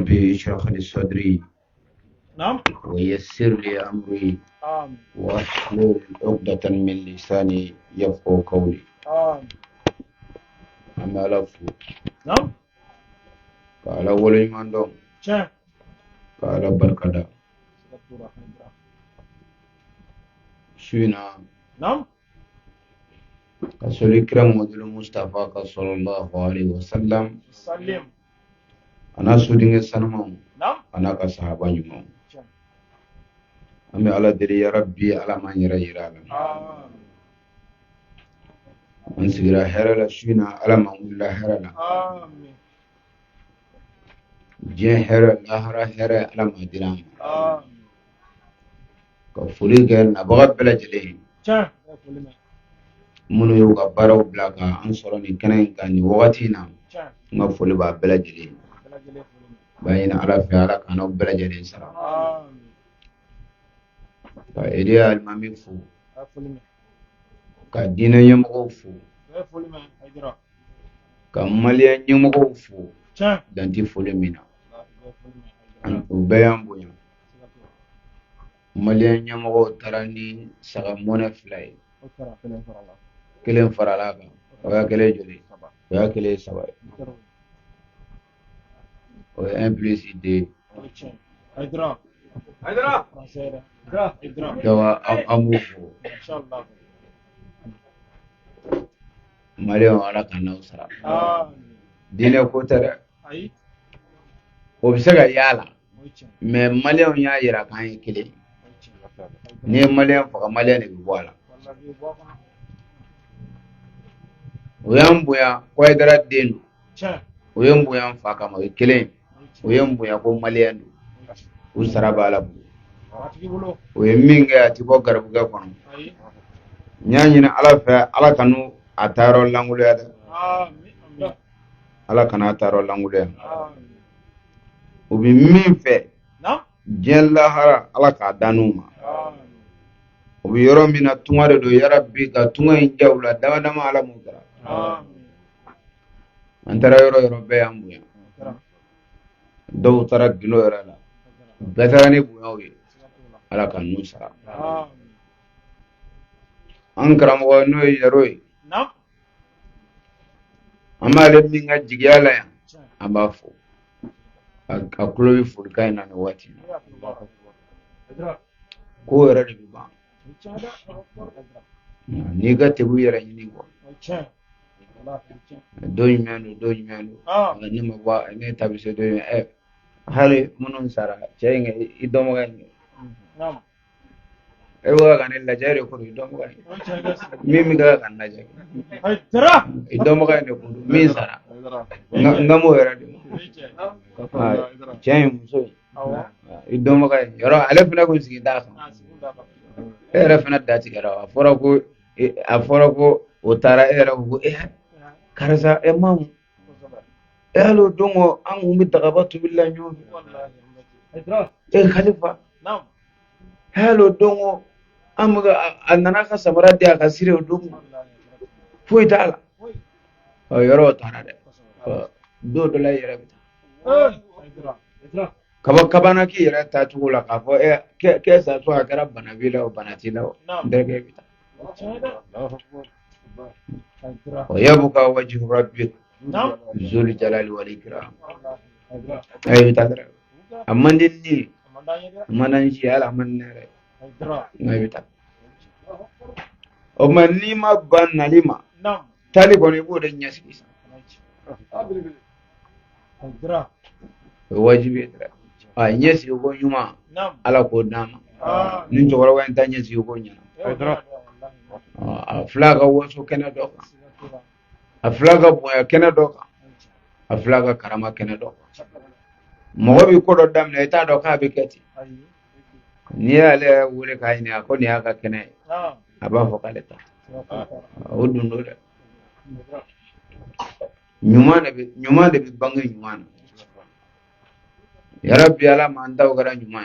ربي اشرح لي صدري نعم ويسر لي أمري آمين واحلل عقدة من لساني يفقهوا قولي. آمين أما لفو نعم قال ولي من دون شاه قال بركدا شينا نعم كسولي كرم ودل مصطفى صلى الله عليه وسلم سلم أنا سودين سنمون نعم أنا كصحابة يمون شاه أمي على دري يا ربي على ما يرى يرانا آمين من سجرا هرلا شينا على ما ولا هرلا آمين جين هرلا هرا هرا على ما درام آمين كفولي كان أبغى بلا جلين شاه يقول لنا منو يوغا بارو بلاكا أنصرني كنين كاني وقتنا شاه ما فولي بلا جلين بلا جلي باين على فعلا كانوا بلا جلين سرا آمين فإذا المامي فو يقول لنا كدينا يمغو فو يقول لنا هجرة كماليا يمغو فو شاه دانتي فولي مينا يقول لنا هجرة وبيان بويا ماليا يمغو تراني سغمونا فلاي أكرا في الانفر الله كلين فرالاكا ويا كلي جولي ويا كلي سواي ويا امبليسي دي هجرة هجرة فرنسيرة هجرة دوا أموفو إن شاء الله ماليا ولا كانوا سرا آمين دينا كوتر أي وبسغا يالا ويتشن mais malien ya yira kan yi kile ويتشن ni malien faka malien ne biwala والله بيبوكنا uyambuya ko idara denu شاه uyambuya faka ma kile uyambuya ko malien du usara bala bu أتجي بلو uyeminga ati ko garbu ga kono أي nyanyi na ala fa ala kanu ataro langulu ya da آمين آمين ala kana ataro langulu ya آمين ubi min fe نعم jella hara ala ka danuma آمين ubi yoro mina tungare do ya rabbi ka tunga injawla dama dama ala mudara آمين antara yoro be ambuya كرم daw tara gilo yoro la betarani buyawi ala ka nusara آمين an karamogo no yaroi نعم amma le minga jigiyala ya شاه ambafu akulobi furkai na no wati هجرة ko yara da biba ويتشن هذا هجرة ni ga tebu yara ni ko ويتشن والله ويتشن do nyano ni ma ba ne tabise do hali munun sara chenga idomo ga نعم ewa ga ne la jare ko idomo ga ويتشن بس mimi ga kan na jare هجرة idomo ga ne ko mi sara ngamo yara de ويتشن chen muso أو idomo ga yoro ale fina ko sigi da kan era fina dati gara afora ko utara era ko karza mamu elo dongo an umi tagabatu billahi nyobe هجرة khalifa نعم elo dongo amuga annana ka samara dia ka sire dongo foi tala yoro tara de do la yere bita هجرة هجرة kabana ki yere ta tugula ka fo ke sa so akara banabila o banatila o نعم ndege bita هجرة ويبقى وجه ربك نعم ذو الجلال والإكرام هجرة أي بتاعتك أما دني هجرة أما ننشي على من نرى هجرة أي بتاعتك أما لما بان لما نعم تالي كوني بود نياسكيس هجرة واجب يترى نياسي يكون يوما نعم على كود ناما نيجي ورا وين تاني نياسي يكون ينا هجرة أفلاغ وصو كنا دوكا أفلاغ بويا كنا دوكا أفلاغ كرامة كنا دوكا مغبي كودو دام نيتا دوكا بكتي ni ale wule ka ni ako ni aka kene نعم aba fokaleta odundo de nyuma de bi bangi nyuma ya rabbi ala man daw gara nyuma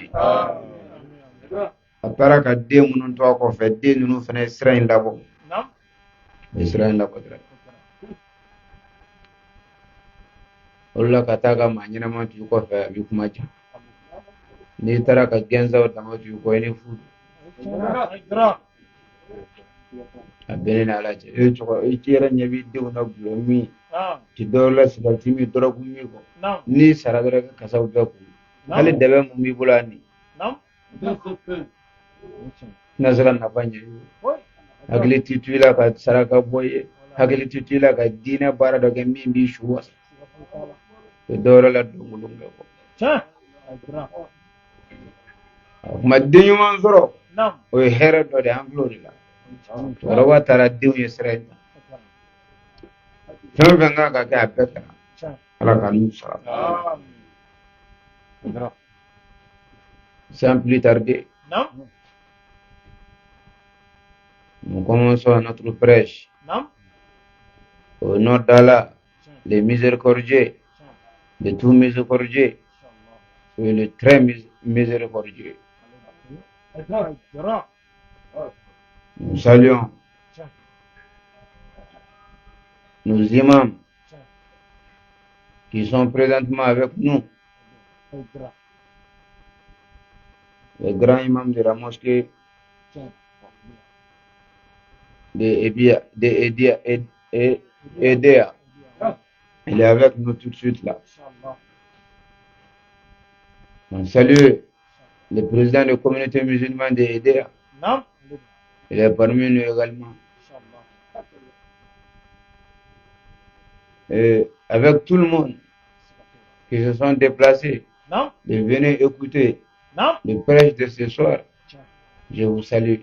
apara ka de munun to ko fe de nunu fene israel labo نعم israel labo dra Allah ka taa ka maa ɲɛnama tu i kɔfɛ a bɛ kuma jan n'i taara ka gɛnzaw dama tu i kɔ i ni fudu a bɛnnen n'ala cɛ i yɛrɛ ɲɛ b'i denw na gulɔ min ti dɔwɛrɛ la sigariti min dɔrɔgu min kɔ n'i sara dɔrɔn ka kasaw bɛɛ kun hali dɛbɛ mun b'i bolo a nin tɛna se ka nafa ɲɛ i ye hakili ti to i la ka saraka bɔ i ye hakili ti to i la ka diinɛ baara dɔ kɛ min b'i su wasa o dɔwɛrɛ la donkolon kɛ kɔ kuma den ɲuman sɔrɔ o ye hɛrɛ dɔ de an filɛ o de la cɛkɔrɔba taara denw ye sira in ta fɛn o fɛn kan ka kɛ a bɛɛ kɛra ala ka n'u sara sans plus tarder nous commençons notre prêche au nom d'Allah le miséricordieux de tout miséricordieux et le très miséricordieux. Nous saluons nos imams qui sont présentement avec nous, le grand imam de la mosquée de Edea. Il est avec nous tout de suite là. On salue le président de la communauté musulmane de Edea. Il est parmi nous également. Et avec tout le monde qui se sont déplacés de venir écouter le prêche de ce soir, je vous salue.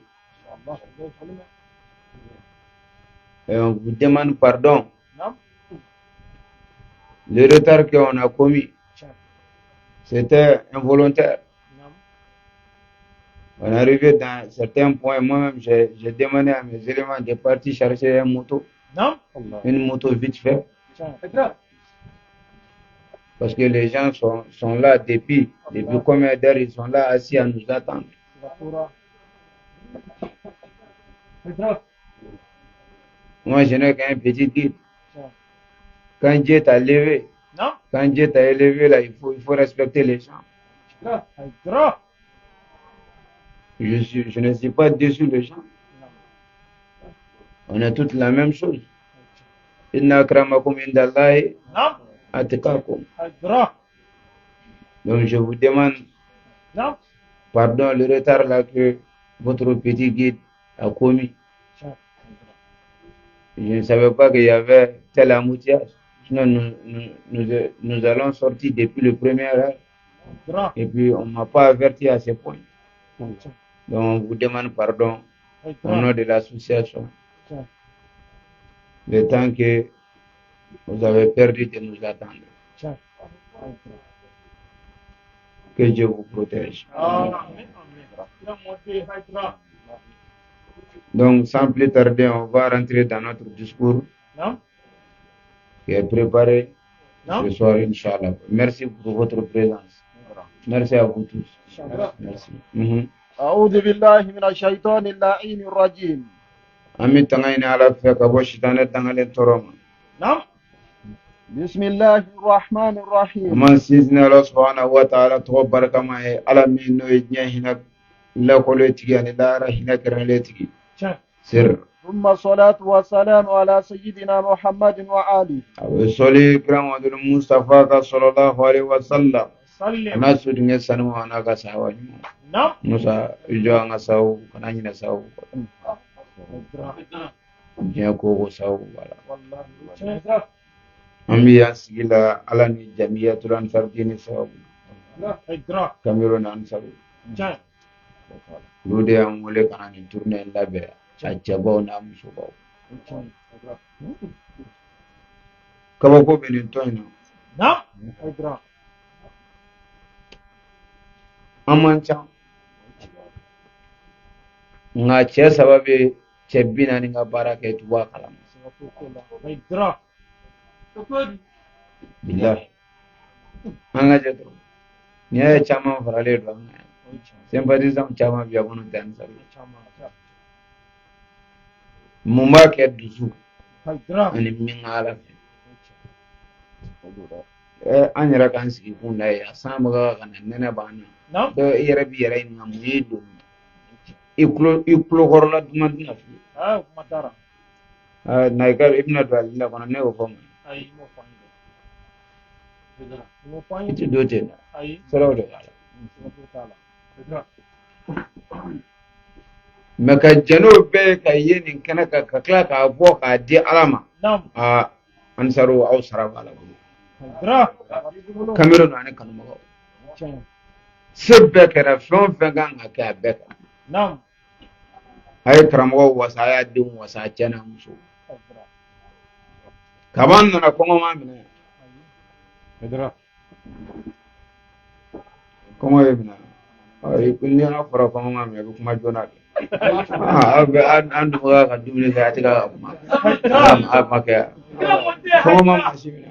Et on vous demande pardon. Le retard qu'on a commis, c'était involontaire. On est arrivé dans certains points, moi-même, j'ai demandé à mes éléments de partir chercher une moto vite fait. Parce que les gens sont là depuis combien d'heures ils sont là assis à nous attendre. Moi, je n'ai qu'un petit guide. Quand Dieu t'a levé, quand Dieu t'a élevé, là, il faut respecter les gens. Je ne suis pas déçu des gens. On est tous la même chose. Inna akramakum indallahi atqakum. Donc je vous demande pardon le retard là que votre petit guide a commis. Je ne savais pas qu'il y avait tel embouteillage. Sinon nous allons sortir depuis le premier heure. Et puis on ne m'a pas averti à ce point. Donc on vous demande pardon au nom de l'association. Le temps que vous avez perdu de nous attendre. Que Dieu vous protège. Donc, sans plus tarder, on va rentrer dans notre discours qui est préparé ce soir, Inch'Allah. Merci pour votre présence. Merci à vous tous. Merci. أعوذ بالله من الشيطان اللعين الرجيم. Ami tangayni ala fe ka bo shitane tangale toroma. بسم الله الرحمن الرحيم. Man sizna Allah subhanahu wa ta'ala to baraka ma he ala min no nya hina la ko le tigi ani dara hina kran le tigi. Sir. ثم الصلاة والسلام على سيدنا محمد وآله. Abe soli kran wa dul Mustafa ka sallallahu alaihi wasallam. Ana su dinga sanu ana ka sawa ni. Musa ijo anga sawu kana nyina sawu. Diɲɛ ko sababu b'a la. An bɛ yan sigi la ala ni jamiyatul ansarudini sababu. Cameroun ansaru. Olu de y'an wele ka na nin tournée in labɛn a cɛbaw n'a musobaw. Kabako bɛ nin tɔn in na. An man ca. Nka cɛ saba bɛ cɛ 40 ka baara kɛ tuba kalama. Bilahi. An ka jɛ dɔrɔn. N'i y'a ye caman faralen don an kan yan. Sympathisants caman bɛ yan minnu tɛ Ansaru. Mun b'a kɛ dusu ani min ka ala fɛ. an yɛrɛ k'an sigi kun la ye a san bɛ ka na nɛnɛ b'an na نعم dɔ i yɛrɛ b'i yɛrɛ ɲininka mun ye don i kulokɔrɔla duman tɛna fili ما ترى na i bɛna don ale la kɔnɔ ne y'o fɔ ma أي مو i فاين tɛ don ten dɛ أي siraw de b'a la تعالى اقرأ mɛ ka jɛn'o bɛɛ ye ka ye nin kɛnɛ kan ka tila k'a bɔ k'a di ala ma نعم ansaro aw sara b'a la bolo اقرأ Cameroon ani kanubagaw se bɛɛ kɛra fɛn o fɛn kan ka kɛ a bɛɛ kan نعم a ye karamɔgɔw wasa a y'a denw wasa a cɛ n'a muso اقرأ kaban nana kɔngɔma minɛ اقرأ kɔngɔ ye minɛ ni an fɔra kɔngɔma minɛ i bɛ kuma joona de an dun ka dumuni kɛ a tɛ ka kuma a ma kɛ kɔngɔma ma si minɛ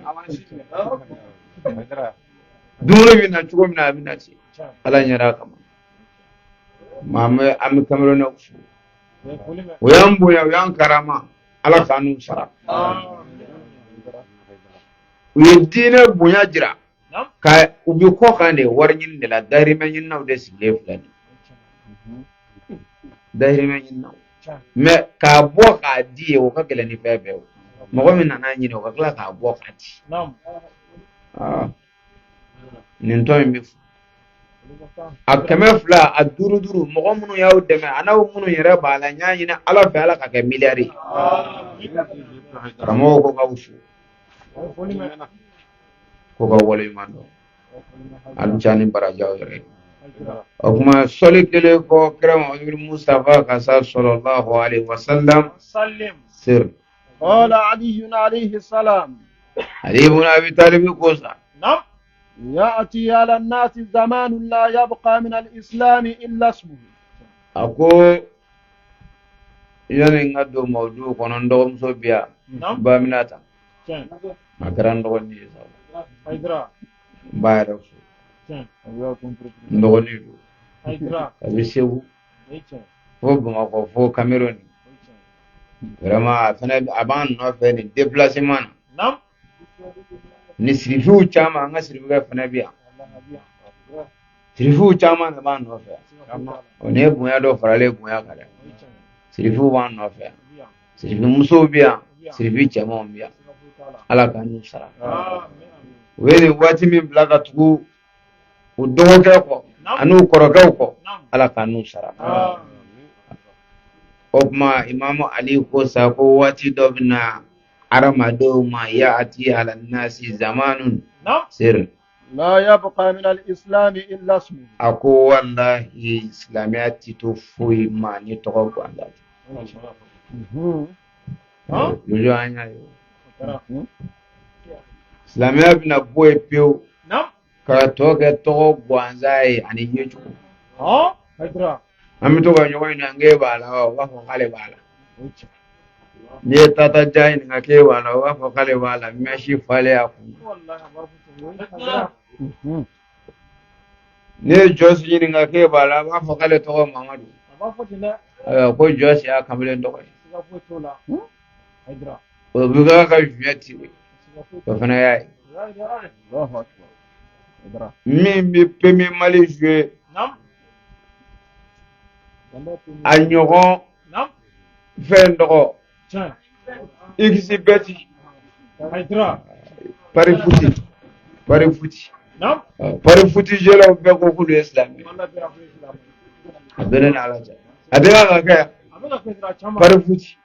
dumuni bɛ na cogo min na a bɛ na ten ala ɲɛda kama maa an bɛ Cameroun fo o y'an bonya o y'an karama ala k'an n'u sara u ye diinɛ bonya jira ka u bɛ kɔ kan de wari ɲini de la dahirimɛ ɲininaw de sigilen filɛ nin dahirimɛ ɲininaw mɛ k'a bɔ k'a di ye o ka gɛlɛn ni fɛn bɛɛ o mɔgɔ min nana ɲini o ka tila k'a bɔ k'a di nin tɔn in bɛ fo a 200 a 5 mɔgɔ minnu y'aw dɛmɛ a n'aw minnu yɛrɛ b'a la n y'a ɲini ala fɛ ala ka kɛ miliyari ye karamɔgɔw ko k'aw fo ko ka waleɲuman dɔn ani ca ni barajaw yɛrɛ o kuma sɔli kelen kɔ kira Muhamadu Mustafa ka sa sallallahu alaihi wasallam sir قال علي عليه السلام Ali ibn Abi Talib ko sa نعم يأتي على الناس زمان لا يبقى من الإسلام إلا اسمه ako yani nga do mawdu kono ndogomso biya baminata makaran ndogoni sa اقرأ bayra so ndogoni do اقرأ abi sebu fo Bamako fo Cameroon vraiment fana aban no fe ni déplacement نعم ni sirifiu chama nga sirifiu fana biya sirifiu chama na ban no fe one bonya do farale bonya kala sirifiu ban no fe sirifiu muso biya sirifiu chama biya ala ka nu sara wele wati min bila ka tugu u dɔgɔkɛ kɔ ani u kɔrɔkɛw kɔ ala ka nu sara o kuma imamu ali ko sa ko waati dɔ bɛ na adamadenw ma ya'ti ala nasi zamanun sir لا يبقى من الإسلام إلا اسمه a ko wallahi silamɛya ti to foyi ma ni tɔgɔ ganza lujo an y'a ye silamɛya bɛna bɔ yen pewu ka tɔ kɛ tɔgɔ ganza ye ani yecogo اقرأ an bɛ to ka ɲɔgɔn ɲininka n k'e b'a la wa o b'a fɔ k'ale b'a la n'i ye tata ja ɲininka k'e b'a la o b'a fɔ k'ale b'a la mɛsi falen a kun n'i ye jɔsi ɲininka k'e b'a la o b'a fɔ k'ale tɔgɔ mamadu ko jɔsi y'a kamalen tɔgɔ ye o bɛ k'a ka zuɲɛ ti o fana y'a ye الله أكبر اقرأ min bɛ premier mali jouer a ɲɔgɔn fɛn tɔgɔ xbet اقرأ pari futi pari futi jɛlaw bɛɛ ko k'olu ye silamɛ a bɛɛ ne n'ala cɛ a tɛ ka kɛ pari futi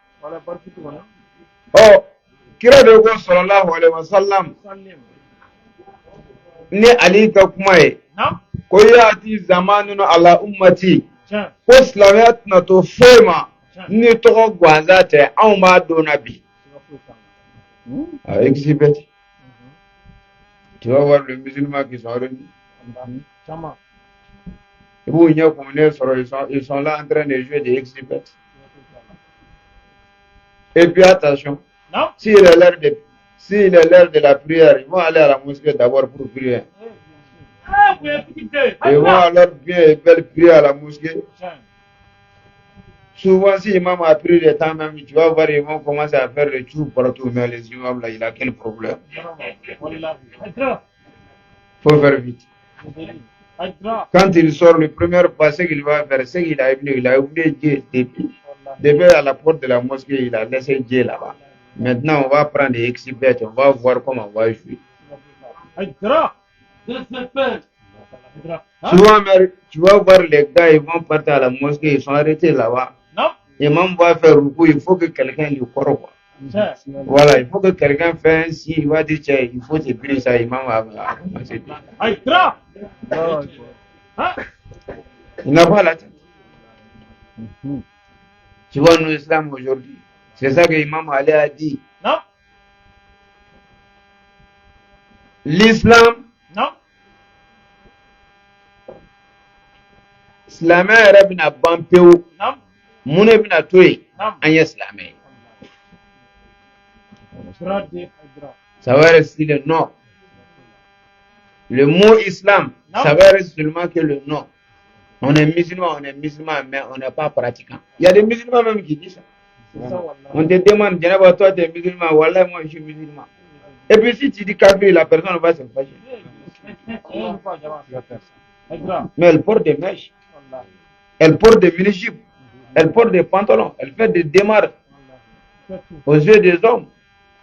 kira de ko sallallahu alaihi wasallam ni ali ka kuma ye ko yati zamanun ala ummati ko silamɛya tɛna to foyi ma ni tɔgɔ ganza tɛ anw b'a dɔn na bi xbet tu vas voir le musulman qui sont revenus ils vont venir comme ils sont là en train de jouer des xbet et puis attention s'il est l'heure de la prière ils vont aller à la mosquée d'abord pour prier ils vont alors bien et belle prier à la mosquée. Souvent, si l'imam a pris le temps même, tu vas voir, ils vont commencer à faire le tour partout, mais les imams là, il a quel problème? faut faire vite. Haïdra. Quand il sort le premier pas, ce qu'il va faire, c'est qu'il a oublié Dieu depuis à la porte de la mosquée, il a laissé Dieu là-bas. Maintenant, on va prendre des exhibits, on va voir comment on va jouer. Haïdra. Tu vas voir les gars, ils vont partir à la mosquée, ils sont arrêtés là-bas. Non. L'imam va faire rukou, il faut que quelqu'un lui croie, quoi. Voilà, il faut que quelqu'un fasse un signe, il va dire, tiens, il faut te prier ça, l'imam va commencer. Haïdra. Il n'a pas la tête. Tu vois, nous, l'islam aujourd'hui, c'est ça que l'imam Ali a dit. Non. L'islam, Non. silamɛ yɛrɛ bɛna ban pewu Non. mun de bɛna to yen Non. an ye silamɛ ye. Haïdra. Ça va rester le nom. Le mot islam, Non. ça va rester seulement que le nom. On est musulman, mais on n'est pas pratiquant. Il y a des musulmans même qui disent ça. On te demande, toi tu es musulman, wallah moi je suis musulman. Et puis si tu dis kafir, la personne va se fâcher. Mais elle porte des mèches, elle porte des mini-jupes, elle porte des pantalons, elle fait des démarches aux yeux des hommes.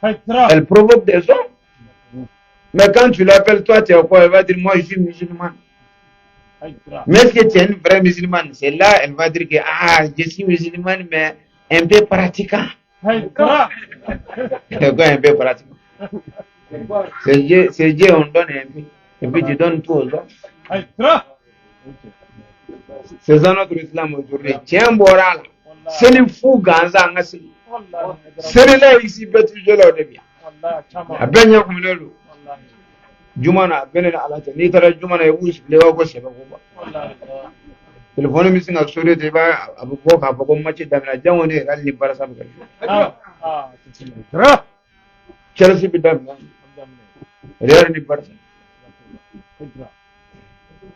Elle provoque des hommes. Mais quand tu l'appelles, toi tu es quoi? Elle va dire, moi je suis musulman. Mais est-ce que tu es une vraie musulmane? C'est là, elle va dire que je suis musulmane, mais un peu pratiquant. C'est quoi un peu pratiquant? C'est Dieu, on donne un peu. Et puis tu donnes tout aux hommes. C'est ça notre islam aujourd'hui. Tiens, Boral. C'est le fou Ganza. C'est là ici, petit je leur deviens. A benya kumlelu. Jumana benena alata. Ni tara jumana yush lewa ko sheba ko ba. Telephone mi singa sore de ba abu ko ka ko machi damna jawone ral ni barasa ba. Chelsea bi damna. Real ni barasa.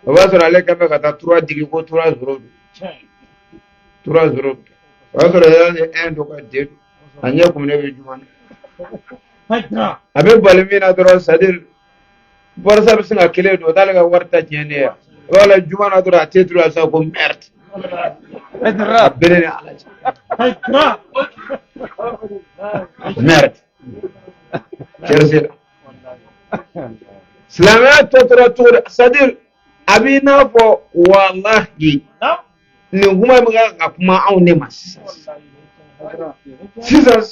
On va se aller quand même à 3 digi ko 3-0. 3-0. On va se aller 1 donc 2. Anya kumne jumana. Abe balmina doro sadir Barça bi singa kele do dalaga warta jene wala jumana doro atetru asa ko merde benene alaji merde Chelsea Slama totra sadir abina fo wallahi ni huma mga kuma awne mas sisa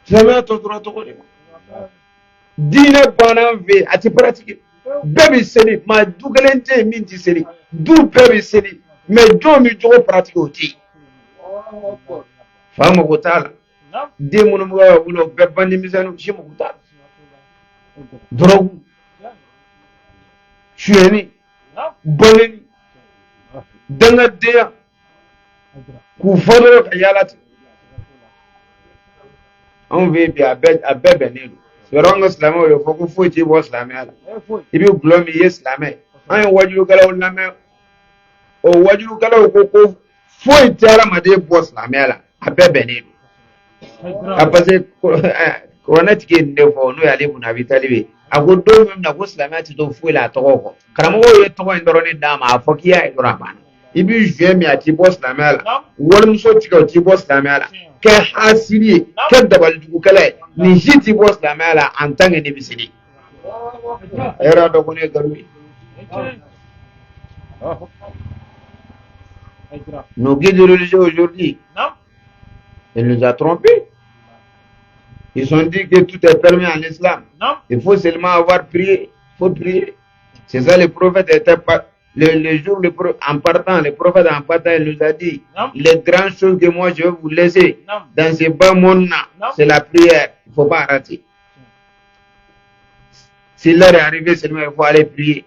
Slama totra dine banan ve ati pratique bébé seli ma dugalente minti seli du bébé seli mais do mi jogo pratique oti fama ko tala de munum ga wulo bebandi misanu shimu ko tala drogu chueni boleni danga deya ku fodoro kayalati on veut bien à bébé Yorongo Slamo, il faut que vous fassiez vos slamés. Il y a glomi yes slamé. Un wajulu kala ulame. O wajulu kala ukoko. Faut itara made boss slamé a bébé. A passé coronet qui ne faut nous aller pour navitalier. A go do même na go slamé ti do fou la toko. Karamo ye toko ndoroni dama afokia e rapan. Ibi jemi ati boss slamé. Wolum so ti ko ti boss slamé. Ke hasili ke dabal du kala ni jiti boss la mala en tant que nibisili era do kone garui nos guides religieux aujourd'hui ils nous ont trompés. Ils ont dit que tout est permis en islam. Il faut seulement avoir prié. Il faut prier. C'est ça le prophète était pas le jour en partant, le prophète en partant, il nous a dit les grandes choses que moi je vais vous laisser dans ce bas monde-là, c'est la prière. Il ne faut pas rater. Si l'heure est arrivée, seulement il faut aller prier.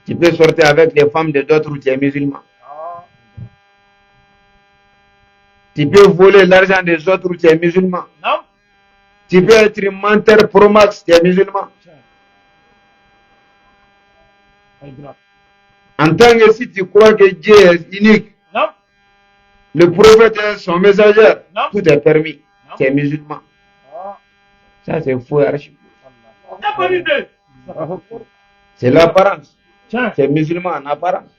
Tu peux sortir avec les femmes de d'autres où tu es musulman. Tu peux voler l'argent des autres où tu es musulman. Tu peux être menteur pro max, tu es musulman. En tant que si tu crois que Dieu est unique, le prophète est son messager, tout est permis. Tu es musulman. Ça, c'est faux et archi. La bonne idée. C'est l'apparence. Tiens. C'est musulman en apparence.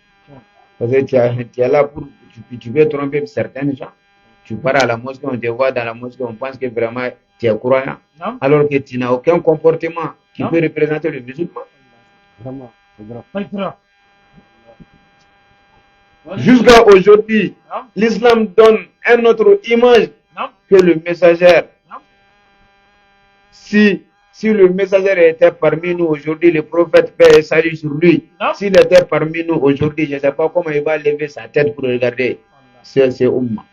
Parce que tu es là pour. Tu veux tromper certaines gens. Tu pars à la mosquée, on te voit dans la mosquée, on pense que vraiment tu es croyant. Non. Alors que tu n'as aucun comportement qui Non. peut représenter le musulman. Vraiment, c'est grave. Aïdra. Jusqu'à aujourd'hui, Non. l'islam donne une autre image Non. que le messager. Non. Si le messager était parmi nous aujourd'hui, le prophète paix et salut sur lui, Non. s'il était parmi nous aujourd'hui, je ne sais pas comment il va lever sa tête pour regarder ces umma.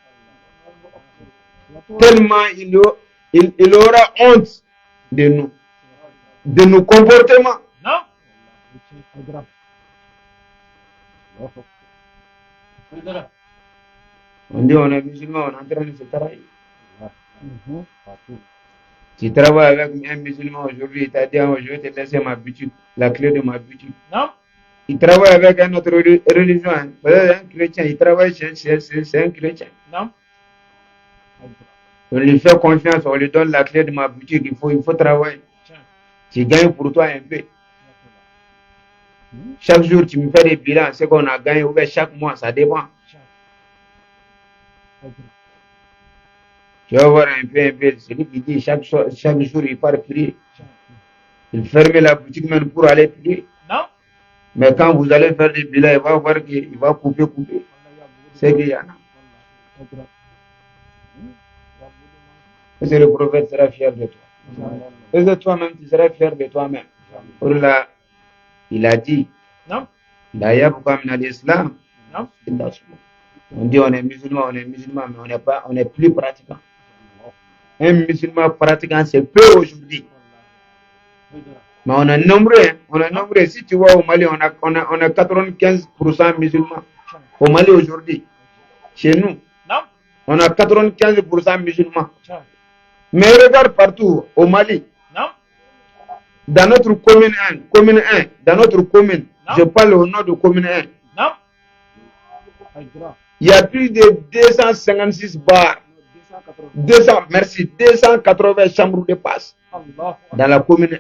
Tellement il aura honte de nos comportements. Non. C'est grave. On dit on est musulman, on est en train de se travailler. Partout. Tu travailles avec un musulman aujourd'hui, il t'a dit je vais te laisser ma boutique, la clé de ma boutique. Non. Il travaille avec un autre religion. Hein. Un chrétien, il travaille c'est un chrétien. Non. On lui fait confiance, on lui donne la clé de ma boutique, il faut travailler. Tiens. Tu gagnes pour toi un peu. Chaque jour, tu me fais des bilans, ce qu'on a gagné, ou bien chaque mois, ça dépend. Tu vas voir un peu, celui qui dit chaque jour, il part prier. Il ferme la boutique même pour aller prier. Non. Mais quand vous allez faire des bilans, il va voir qu'il va couper. C'est qu'il y en a. Est-ce que le prophète sera fier de toi? Est-ce que toi-même, tu seras fier de toi-même? Pour là, il a dit, Non. la yabqa min al-islam. Non. On dit on est musulman, mais on n'est plus pratiquant. Un musulman pratiquant, c'est peu aujourd'hui. Mais on est nombreux. Si tu vois au Mali, on a 95% musulmans. Au Mali aujourd'hui, chez nous, Non. on a 95% musulmans. Tiens. Mais regarde partout, au Mali, Non. dans notre commune 1, dans notre commune, Non. je parle au nom de commune 1, Non. Aïdra. il y a plus de 256 bars, 280 chambres de passe Allah. dans la commune 1.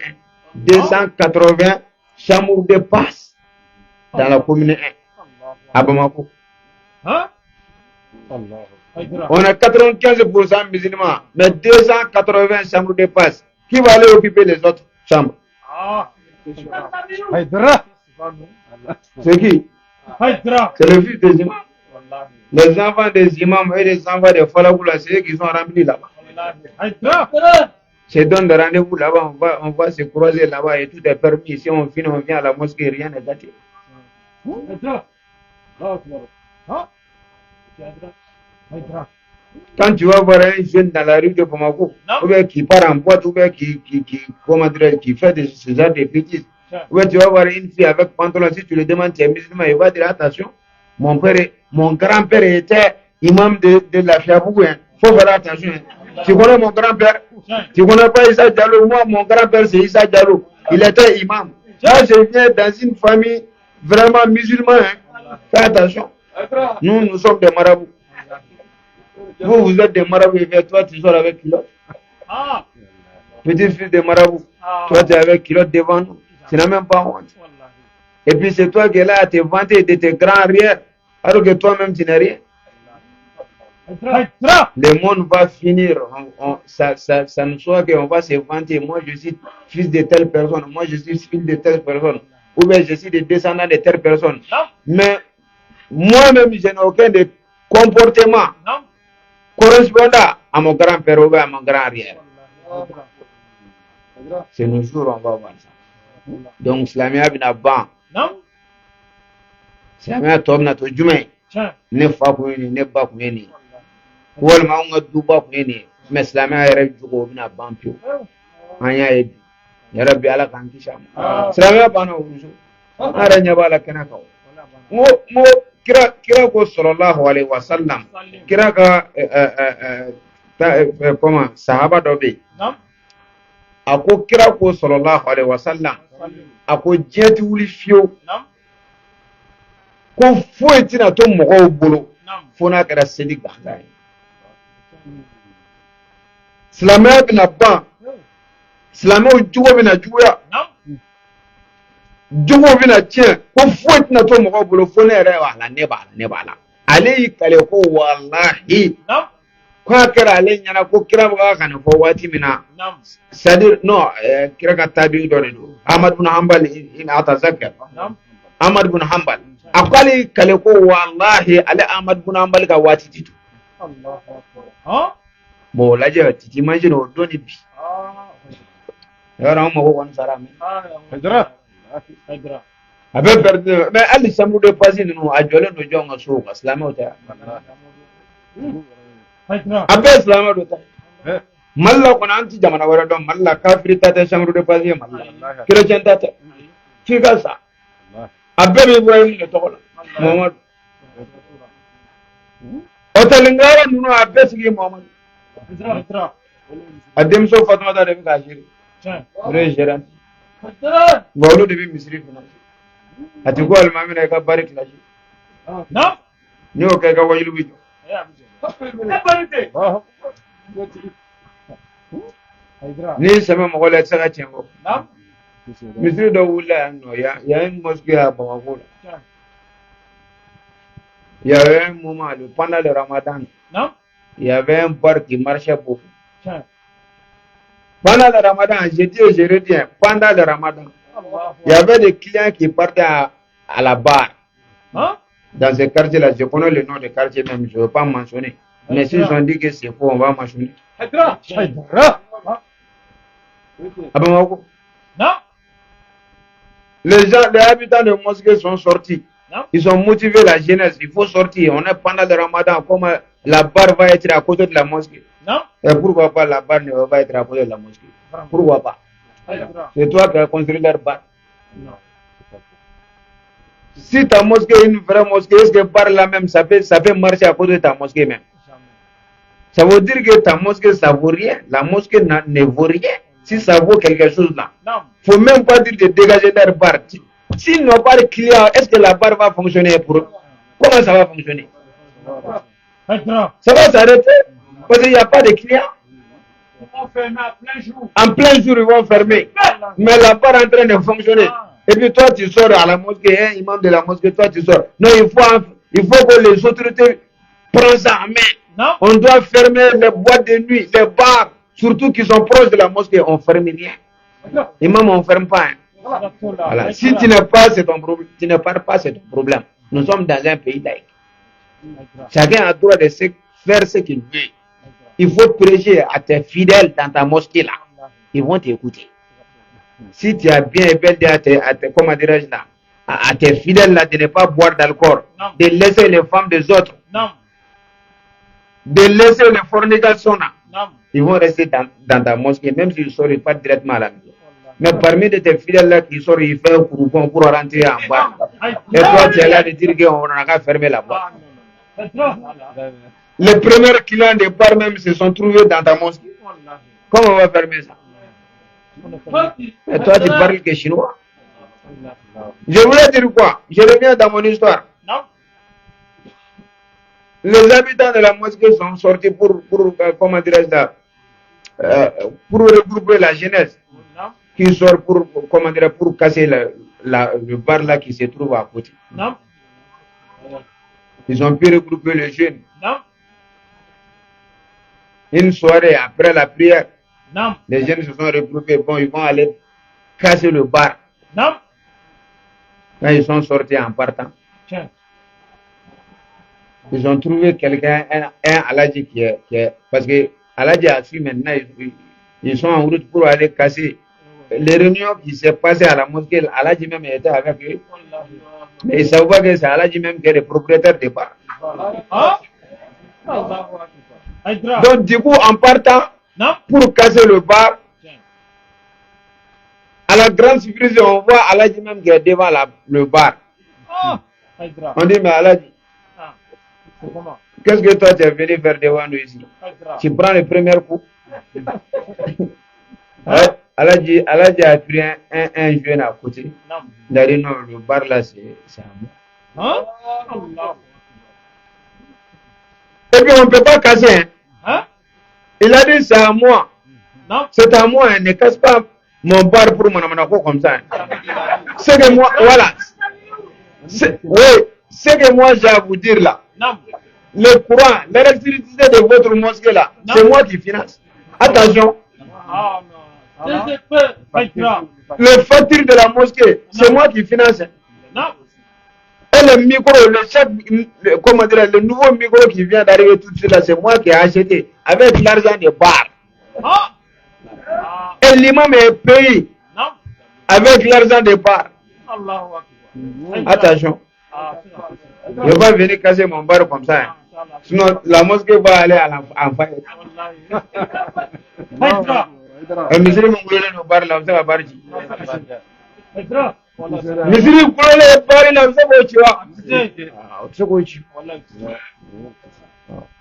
280 chambres de passe dans la commune 1 à Bamako. Hein? Allah. Aïdra. On a 95% musulmans, mais 280 chambres de passe. Qui va aller occuper les autres chambres? Ah. Aïdra. C'est qui? Aïdra. C'est le fils des imams. Wallahi. Les enfants des imams et les enfants des Falagoula, c'est eux qui sont remplis là-bas. Aïdra. Je donne des rendez-vous là-bas, on va se croiser là-bas et tout est permis. Si on finit, on vient à la mosquée, rien n'est gâté. Aïdra. Hein? Aïdra. Quand tu vas voir un jeune dans la rue de Bamako, Non. ou bien qui part en boîte, ou bien qui fait ce genre de bêtises, Tiens. ou bien tu vas voir une fille avec pantalon, si tu lui demandes tu es musulman, il va dire attention, mon grand-père était imam de la Fiabou, hein. Faut faire attention. Hein. Tu connais mon grand-père? Tiens. Tu connais pas Issa Diallo? Moi, mon grand-père c'est Issa Diallo. Il était imam. Moi, je viens dans une famille vraiment musulmane. Hein. Fais attention. Nous sommes des marabouts. Vous êtes des marabouts et toi, tu sors avec culotte. Ah. Petit fils de marabout. Ah. Toi, tu es avec culotte devant nous. Tu n'as même pas honte. Wallahi. Et puis, c'est toi qui es là à te vanter de tes grands arrières, alors que toi-même, tu n'es rien. Aïdra. Le monde va finir. Ça ne soit qu'on va se vanter. Moi, je suis fils de telle personne. Moi, je suis fils de telle personne. Ou bien, je suis des descendants de telle personne. Non. Mais moi-même, je n'ai aucun de comportement Non. correspondant à mon grand-père ou bien à mon grand-arrière. Aïdra. C'est nos jours, on va voir ça. Donc, Islamia bina ban. Non. Islamia tom na to jumai. Tiens. Ne fa ku ni, ne ba ku ni. Wal ma nga du ba ku ni. Mais Islamia yɛrɛ jogo bina ban pewu. An y'a ye bi. Ya Rabbi Ala k'an kisi a ma. Islamia banna o muso. An yɛrɛ ɲɛ b'a la kɛnɛ kan o. N ko kira ko sallallahu alaihi wa sallam. Kira ka comment sahaba dɔ bɛ yen. Non. A ko kira ko sallallahu alaihi wa sallam. A ko diɲɛ ti wuli fiyewu. Non. Ko foyi tɛna to mɔgɔw bolo Non. fo n'a kɛra seli gansan ye. Silamɛya bɛna ban Silamɛw jogo bɛna juguya. Jogo bɛna tiɲɛ ko foyi tɛna to mɔgɔw bolo fo ne yɛrɛ b'a la ne b'a la ne b'a la. Ale y'i kale ko walahi ko a kɛra ale ɲɛna ko kira bɛ ka nin fɔ waati min na c'est-à-dire non kira ka tabi'i dɔ de don Ahmad bin Hanbal in atazakar Ahmad bin Hanbal a ko ale y'i kale ko walahi ale Ahmad bin Hanbal ka waati ti to bon lajɛ titi imagine o don ni bi yɔrɔ an mago kɔni sara mɛ a bɛ perdre mais hali chambre de passe ninnu a jɔlen don jɔn ka so kan silamɛw tɛ a bɛɛ silamɛw de ta Mali la kɔni an tɛ jamana wɛrɛ dɔn Mali la kafiri ta tɛ chambre de passe ye Mali la chrétien ta tɛ f'i ka sa a bɛɛ bɛ Ibrahim de tɔgɔ la Muhamadu hôtel-ngara ninnu a bɛɛ sigi Muhamadu a denmuso Fatumata de bɛ k'a gérer o de ye gérant bon olu de bɛ misiri financer a ti ko alimami na i ka bari kilasi n'i y'o kɛ i ka wajilu bɛ jɔ n'i sɛbɛn mɔgɔ la i tɛ se ka tiɲɛ fɔ misiri dɔ wulila yan nɔ yan une mosquée à Bamako la il y avait un moment pendant le Ramadan il y avait un bar qui marchait beaucoup pendant le Ramadan je dis et je retiens pendant le Ramadan il y avait des clients qui partaient à la barre dans ce quartier-là. Je connais le nom du quartier même, je ne veux pas mentionner. Mais s'ils ont dit que c'est faux, on va mentionner. Les habitants de mosquée sont sortis. Ils ont motivé la jeunesse. Il faut sortir. On est pendant le Ramadan. Comment la barre va être à côté de la mosquée? Et pourquoi pas la barre ne va pas être à côté de la mosquée? Pourquoi pas? C'est toi qui as construit leur barre. Si ta mosquée est une vraie mosquée, est-ce que par là même ça peut marcher à côté de ta mosquée même? Ça veut dire que ta mosquée ça vaut rien. La mosquée ne vaut rien. Si ça vaut quelque chose là, faut même pas dire de dégager leur barre. S'ils n'ont pas de clients, est-ce que la barre va fonctionner pour eux? Comment ça va fonctionner? Ça va s'arrêter parce qu'il n'y a pas de clients. En plein jour, ils vont fermer. Mais la barre est en train de fonctionner. Et puis toi, tu sors à la mosquée, hein, imam de la mosquée, toi, tu sors. Non, il faut que les autorités prennent ça en main. On doit fermer les boîtes de nuit, les bars, surtout qui sont proches de la mosquée. On ne ferme rien. Imam, on ne ferme pas. Hein. Voilà. Si tu n'es pas, c'est ton problème. Tu ne parles pas, c'est ton problème. Nous sommes dans un pays laïque. Chacun a le droit de faire ce qu'il veut. Il faut prêcher à tes fidèles dans ta mosquée là. Ils vont t'écouter. Si tu as bien et bien dit à tes fidèles là de ne pas boire d'alcool, de laisser les femmes des autres, de laisser les fornications là, ils vont rester dans ta mosquée, même s'ils ne sortent pas directement à la maison. Mais parmi de tes fidèles là qui sortent, ils font un pour rentrer en bas. Et toi, tu es là de dire qu'on n'a qu'à fermer la porte. Les premiers clients des bars même se sont trouvés dans ta mosquée. Comment on va fermer ça? Et toi, tu parles que chinois. Je voulais dire quoi? Je reviens dans mon histoire. Les habitants de la mosquée sont sortis pour comment dirais-je là, pour regrouper la jeunesse qui sort pour casser le bar là qui se trouve à côté. Ils ont pu regrouper les jeunes. Une soirée après la prière, les jeunes se sont regroupés. Bon, ils vont aller casser le bar. Quand ils sont sortis en partant, ils ont trouvé quelqu'un, un Aladji qui est parce que Aladji a su maintenant, ils sont en route pour aller casser. Les réunions qui s'est passées à la mosquée, Aladji même était avec eux. Mais ils ne savent pas que c'est Aladji même qui est le propriétaire des bars. Donc du coup, en partant pour casser le bar, à la grande surprise, on voit Aladji même qui est devant le bar. On dit, mais Aladji, qu'est-ce que toi tu es venu faire devant nous ici? Tu prends le premier coup. Aladji a pris un jeune à côté. Il a dit non, le bar là c'est à moi. Et puis on ne peut pas casser. Hein? Il a dit c'est à moi. Non. C'est à moi, ne casse pas mon bar pour mon amanako comme ça. C'est que moi, voilà. Oui, c'est que moi j'ai à vous dire là. Non. Le courant, l'électricité de votre mosquée là, c'est moi qui finance. Attention, Ah, non. C'est peu. Haïdra. le facture de la mosquée, c'est moi qui finance. Non. Et le micro, comment dire, le nouveau micro qui vient d'arriver tout de suite là, c'est moi qui ai acheté avec l'argent des bars. Ah. Et l'imam est payé Non. avec l'argent des bars. Allahu Akbar. Attention, Ah, je vais pas venir casser mon bar comme ça. Hein. Sinon, la mosquée va aller en faillite. Haïdra. Misiri mun kulole no bari la a bɛ se ka bari ci. Haïdra. Misiri kulole bari la a bɛ se k'o ci wa? O tɛ se k'o ci.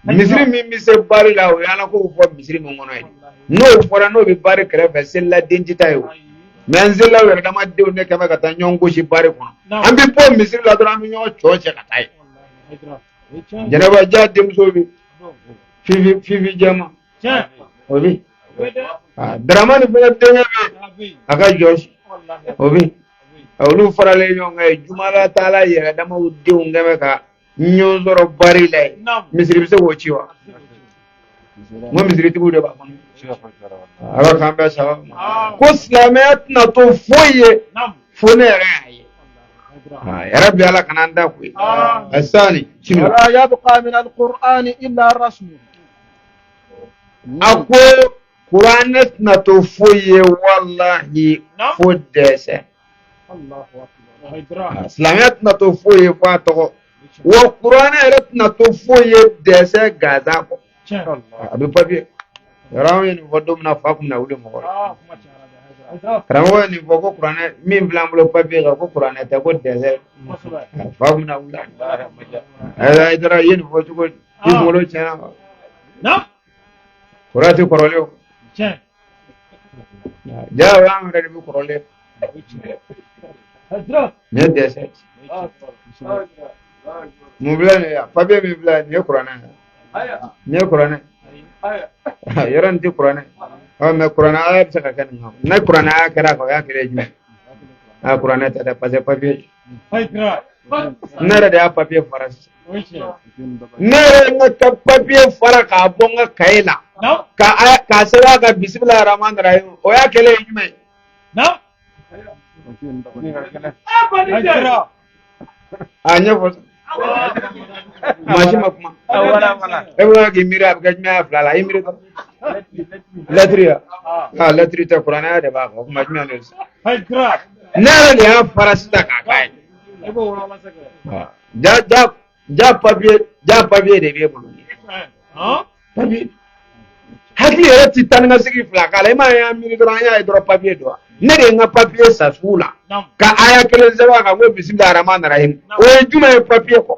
Misiri min bɛ se bari la o ye Ala k'o fɔ misiri min kɔnɔ ye. N'o fɔra n'o bɛ bari kɛrɛfɛ selila den ci ta ye o. Mais an selilaw yɛrɛ dama denw de kɛmɛ ka taa ɲɔgɔn gosi bari kɔnɔ. An bɛ bɔ misiri la dɔrɔn an bɛ ɲɔgɔn cɔ cɛ ka taa ye. Jɛnɛba ja denmuso bɛ Fifi jɛma o bɛ. Dramani fana denkɛ bɛ a ka jɔsi o bɛ. Olu faralen ɲɔgɔn kan ye Jumala taala yɛrɛ damaw denw kɛmɛ ka ɲɔgɔn sɔrɔ bari la ye. Misiri bɛ se k'o ci wa? N ko misiritigiw de b'a kɔnɔ. Ala k'an bɛɛ sababa ma. Ko silamɛya tɛna to foyi ye fo ne yɛrɛ y'a ye. Ya Rabbi Ala kana an da koyi. Asani. ولا يبقى من القرآن إلا رسمه. A ko kuranɛ tɛna to foyi ye wallahi fo dɛsɛ. Silamɛya tɛna to foyi ye fo a tɔgɔ. Wa kuranɛ yɛrɛ tɛna to foyi ye dɛsɛ gansan kɔ. A bɛ papiye. Yɔrɔ anw ye nin fɔ don min na fa kun bɛ na wuli mɔgɔ la. Karamɔgɔ ye nin fɔ ko kuranɛ min filɛ an bolo papiye kan ko kuranɛ tɛ ko dɛsɛ. Fa kun bɛ na wuli. I taara ye nin fɔ cogo di? I kunkolo tiɲɛna wa? Kɔrɔ tɛ kɔrɔlen o. Jaa o y'an yɛrɛ de bɛ kɔrɔlen. Nin ye dɛsɛ. Mun filɛ nin ye papiye min filɛ nin ye kuranɛ ye. Nin ye kuranɛ. Yɔrɔ nin tɛ kuranɛ. Mais kuranɛ aya bɛ se ka kɛ nin kan. Ne kuranɛ aya kɛra kan o y'a kɛra jumɛn? Kuranɛ tɛ dɛ parce que papiye. Ne yɛrɛ de y'a papiye fara sisan. Ne yɛrɛ ye n ka papiye fara k'a bɔ n ka kaye la. K'a sɛbɛn a kan bisimilahi rahmani rahim o y'a kɛlen ye jumɛn? A ɲɛfɔ sa. Maa si ma kuma. E bɛ k'i miiri a bɛ kɛ jumɛn ye fila la i miiri dɔrɔn. Lɛtiri ya? Lɛtiri tɛ kuranɛ de b'a kan o kuma jumɛn de sisan. Ne yɛrɛ de y'a fara sisan k'a k'a ye. Ja papiye de b'e bolo. Papiye. Hakili yɛrɛ ti taa ni ka segin fila k'a la i m'a ye an miiri dɔrɔn an y'a ye dɔrɔn papiye don wa? Ne de ye n ka papiye sa sugu la ka aya kelen sɛbɛn a kan ko bisimilahi rahmani rahim o ye jumɛn ye papiye kɔ?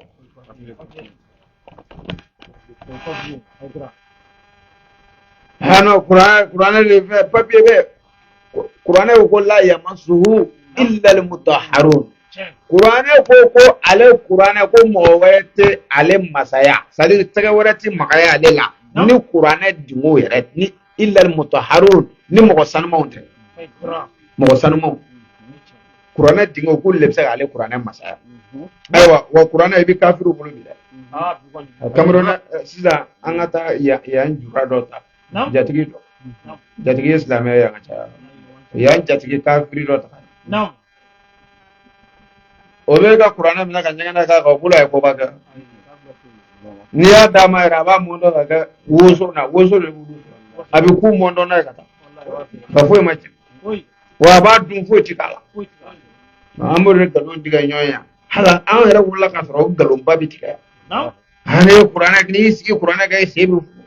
Non kuranɛ de fɛ papiye bɛ kuranɛ ko la yamassuhu illa al-mutahharun. Kuranɛ ko ale kuranɛ ko mɔgɔ wɛrɛ tɛ ale masaya c'est-à-dire tɛgɛ wɛrɛ tɛ magaya ale la ni kuranɛ dingo yɛrɛ ni illa al-mutahharun ni mɔgɔ sanumanw tɛ. Mɔgɔ sanumanw. Kuranɛ dingo k'olu de bɛ se k'ale kuranɛ masaya. Ayiwa wa kuranɛ i bɛ kafiriw bolo bi dɛ. Cameroun sisan an ka taa yan jura dɔ ta. Jatigi dɔ. Jatigi ye silamɛ ye an ka caya. Yan jatigi kafiri dɔ ta. O bɛ ka kuranɛ minɛ ka ɲɛgɛnɛ k'a kan o bolo a ye koba kɛ. N'i y'a d'a ma yɛrɛ a b'a mɔndɔ ka kɛ woso na woso de b'olu fɛ. A bɛ ku mɔndɔ n'a ye ka taa. Ka foyi ma cɛn. Wa a b'a dun foyi ti k'a la. An b'o de nkalon tigɛ ɲɔgɔn ye. Hali an yɛrɛ wulila k'a sɔrɔ o nkalonba bɛ tigɛ yan. Ne ye kuranɛ n'i y'i sigi kuranɛ kan i sen bɛ funu.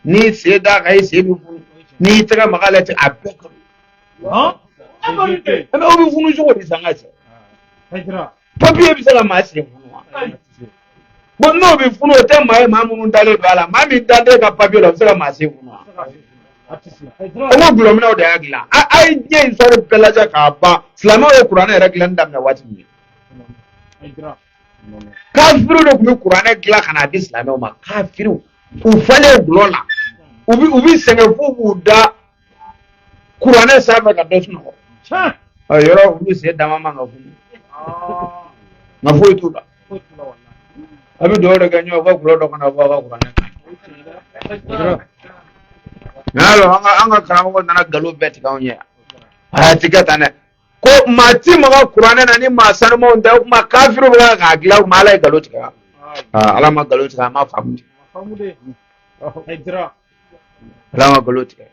N'i sen d'a kan i sen bɛ funu. N'i tɛgɛ maga la ten a bɛɛ kalo. O bɛ funu cogo di san ka cɛ? Papiye bɛ se ka maa sen funu wa? Bon n'o bɛ funu o tɛ maa ye maa minnu dalen don a la maa min dalen ka papiye la o bɛ se ka maa sen funu wa? O ko gulɔminaw de y'a dilan. A ye diɲɛ in sɔrɔ bɛɛ lajɛ k'a ban silamɛw ye kuranɛ yɛrɛ dilanni daminɛ waati min. Kafiriw de tun bɛ kuranɛ dilan ka n'a di silamɛw ma. Kafiriw u falen gulɔ la u bɛ sɛgɛn fo b'u da kuranɛ sanfɛ ka dɔ sunɔgɔ tiɲɛ yɔrɔ olu sen dama man ka funu nka foyi t'u la a bɛ dugawu de kɛ ɲɔgɔn ka gulɔ dɔ kɔnɔ a b'a ka kuranɛ mais alors an ka karamɔgɔ nana nkalon bɛɛ tigɛ anw ɲɛ a ti kɛ tan dɛ ko maa ti maga kuranɛ na ni maa sanumanw tɛ o tuma kafiru bɛ k'a dilan o tuma ala ye nkalon tigɛ ala ma nkalon tigɛ a ma faamu ala ma nkalon tigɛ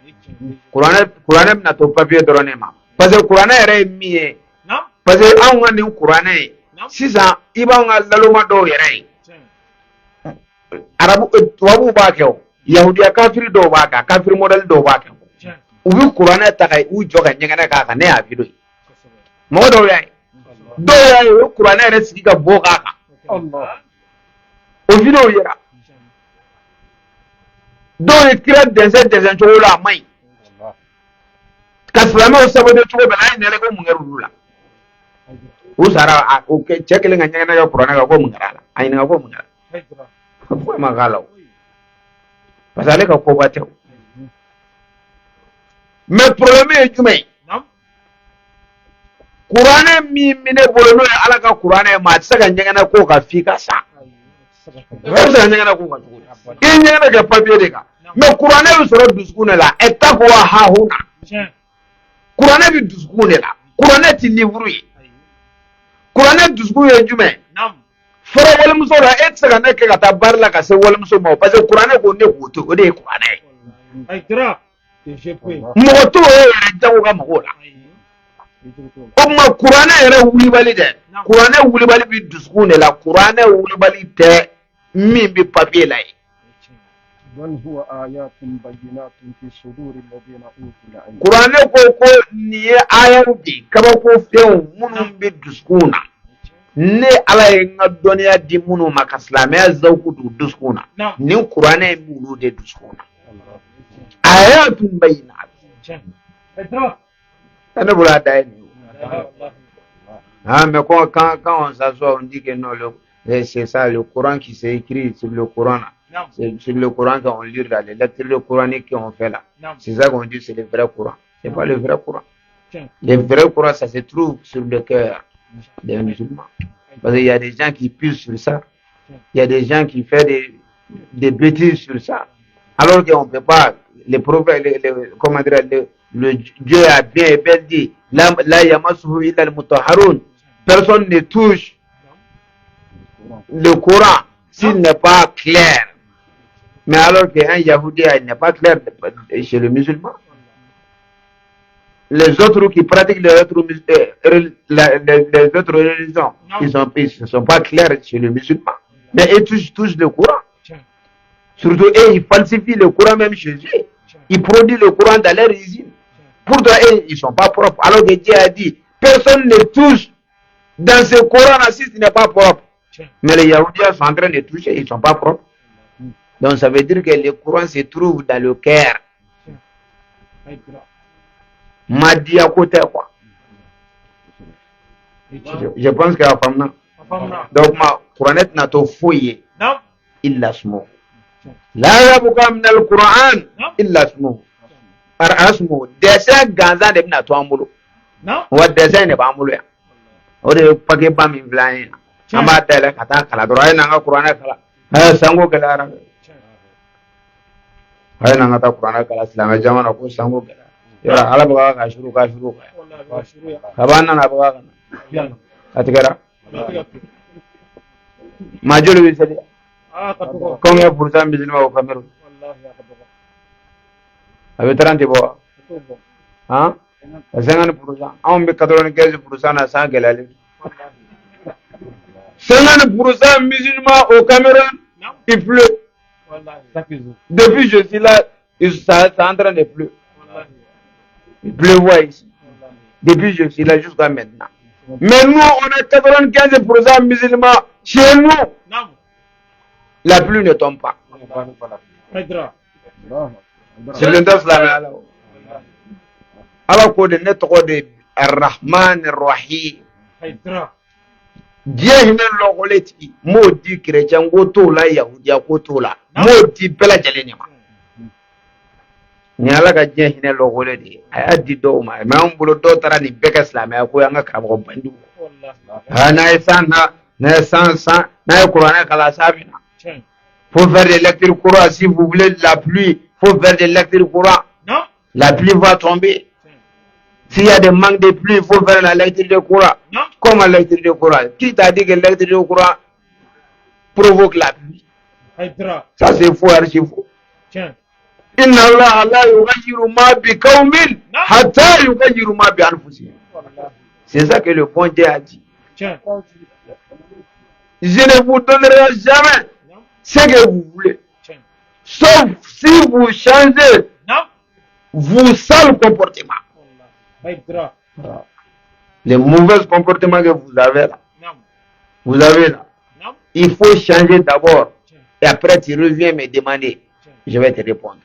kuranɛ bɛna to papiye dɔrɔn de ma parce que kuranɛ yɛrɛ ye min ye parce que anw ka nin kuranɛ ye sisan i b'anw ka laloma dɔw yɛrɛ ye arabu tubabuw b'a kɛ o yahudiya kafiri dɔw b'a kɛ kafiri modèle dɔw b'a kɛ u bɛ kuranɛ ta ka u jɔ ka ɲɛgɛnɛ k'a kan ne y'a video ye mɔgɔ dɔw y'a ye dɔw y'a ye u ye kuranɛ yɛrɛ sigi ka bo k'a kan o video yera dɔw ye kira dɛsɛ cogo la a man ɲi ka silamɛw saboter cogo bɛɛ la a ye nɛrɛ ko mun kɛra olu la u sara o cɛ kelen ka ɲɛgɛnɛ kɛ kuranɛ kan ko mun kɛra a la a ɲininka ko mun kɛra foyi ma k'a la o parce que ale ka koba tɛ o mais problème ye jumɛn ye kuranɛ min bɛ ne bolo n'o ye ala ka kuranɛ ye maa tɛ se ka ɲɛgɛnɛ k'o kan f'i ka sa e bɛ se ka ɲɛgɛnɛ k'o kan cogo di i ye ɲɛgɛnɛ kɛ papiye de kan mais kuranɛ bɛ sɔrɔ dusukun de la etakuwa hahuna kuranɛ bɛ dusukun de la kuranɛ tɛ livre ye kuranɛ dusukun ye jumɛn fɔlɔ walimuso la e tɛ se ka ne kɛ ka taa baara la ka se walimuso ma parce que kuranɛ ko ne k'o to o de ye kuranɛ ye mɔgɔ t'o ye yɛrɛ jago ka mɔgɔw la o tuma kuranɛ yɛrɛ wulibali dɛ kuranɛ wulibali bɛ dusukun de la kuranɛ wulibali tɛ min bɛ papiye la ye kuranɛ ko nin ye ayaw de kabako fɛnw minnu bɛ dusukun na ne ala ye n ka dɔnniya di minnu ma ka silamɛya zawuku don dusukun na nin kuranɛ in b'olu de dusukun na ayatun bayinat ne bolo a da ye nin mais quand on s'assoit on dit que non c'est ça le Coran qui s'est écrit sur le Coran là. C'est sur le Coran qu'on lit là, les lettres coraniques qu'on fait là. C'est ça qu'on dit, c'est le vrai Coran. C'est pas le vrai Coran. Le vrai Coran, ça se trouve sur le cœur des musulmans. Parce qu'il y a des gens qui puent sur ça. Il y a des gens qui font des bêtises sur ça. Alors qu'on ne peut pas, les prophètes, comment dire, le Dieu a bien et bien dit, la yamassuhu illa al-mutahharun. Personne ne touche le Coran s'il n'est pas clair. Mais alors qu'un Yahoudi n'est pas clair chez le musulman. Les autres qui pratiquent les autres religions, ils ne sont pas clairs chez le musulman. Mais ils touchent le Coran. Surtout, ils falsifient le Coran même chez eux. Ils produisent le Coran dans leur usine. Pourtant, ils ne sont pas propres. Alors que Dieu a dit, personne ne touche dans ce Coran si ce n'est pas propre. Mais les Yahoudis sont en train de toucher, ils ne sont pas propres. Donc ça veut dire que le Coran se trouve dans le cœur. M'a dit à côté quoi. Je pense que la femme donc ma Coran n'a pas fouillé. Il l'a smou. La yabuka min al-Quran illa smou. Arasmou. Dessin ganza de na to amulo. Wa dessin ne ba amulo ya. O de pake ba min blayen. Amba tele kata kala doro ay na Quran kala. Sango kala ara. Ay na ta Quran kala Islam jamana ko sango kala. Yara ala ba ka shuru ka. Kabana na ba ka. Atigara. Majulu bi sadi. Combien pour cent musulmans au Cameroun? Avec 30%. Hein? 50%. On met 95% à 100 Galali. 50% musulmans au Cameroun, il pleut. Depuis que je suis là, ça est en train de pleuvoir. Il pleuvoit ici. Depuis que je suis là jusqu'à maintenant. Mais nous, on a 95% musulmans chez nous. La pluie ne tombe pas. C'est le dos la main. Alors qu'on est trop de Ar-Rahman Ar-Rahim. Dieu n'est l'oroleti. Maudit chrétien, goto la Yahudia, goto la. Maudit bella jalenima. ni ala ka diɲɛ hinɛ lɔgɔlen de ye a y'a di dɔw ma mais an bolo dɔw taara nin bɛɛ kɛ silamɛya ko an ka karamɔgɔ bandiw n'a ye n'a ye kuranɛ kalan sa bɛ na faut faire des lectures courant si vous voulez la pluie faut faire des lectures courant la pluie va tomber s'il y a des manques de pluie il faut faire la lecture de courant comment lecture de courant qui t'a dit que lecture de courant provoque la pluie ça c'est faux archi faux inna Allah la yughayyiru ma bi qaumin hatta yughayyiru ma bi anfusihim. C'est ça que le bon Dieu a dit. Je ne vous donnerai jamais ce que vous voulez, sauf si vous changez vos sales comportements. Les mauvais comportements que vous avez là, il faut changer d'abord et après tu reviens me demander, je vais te répondre.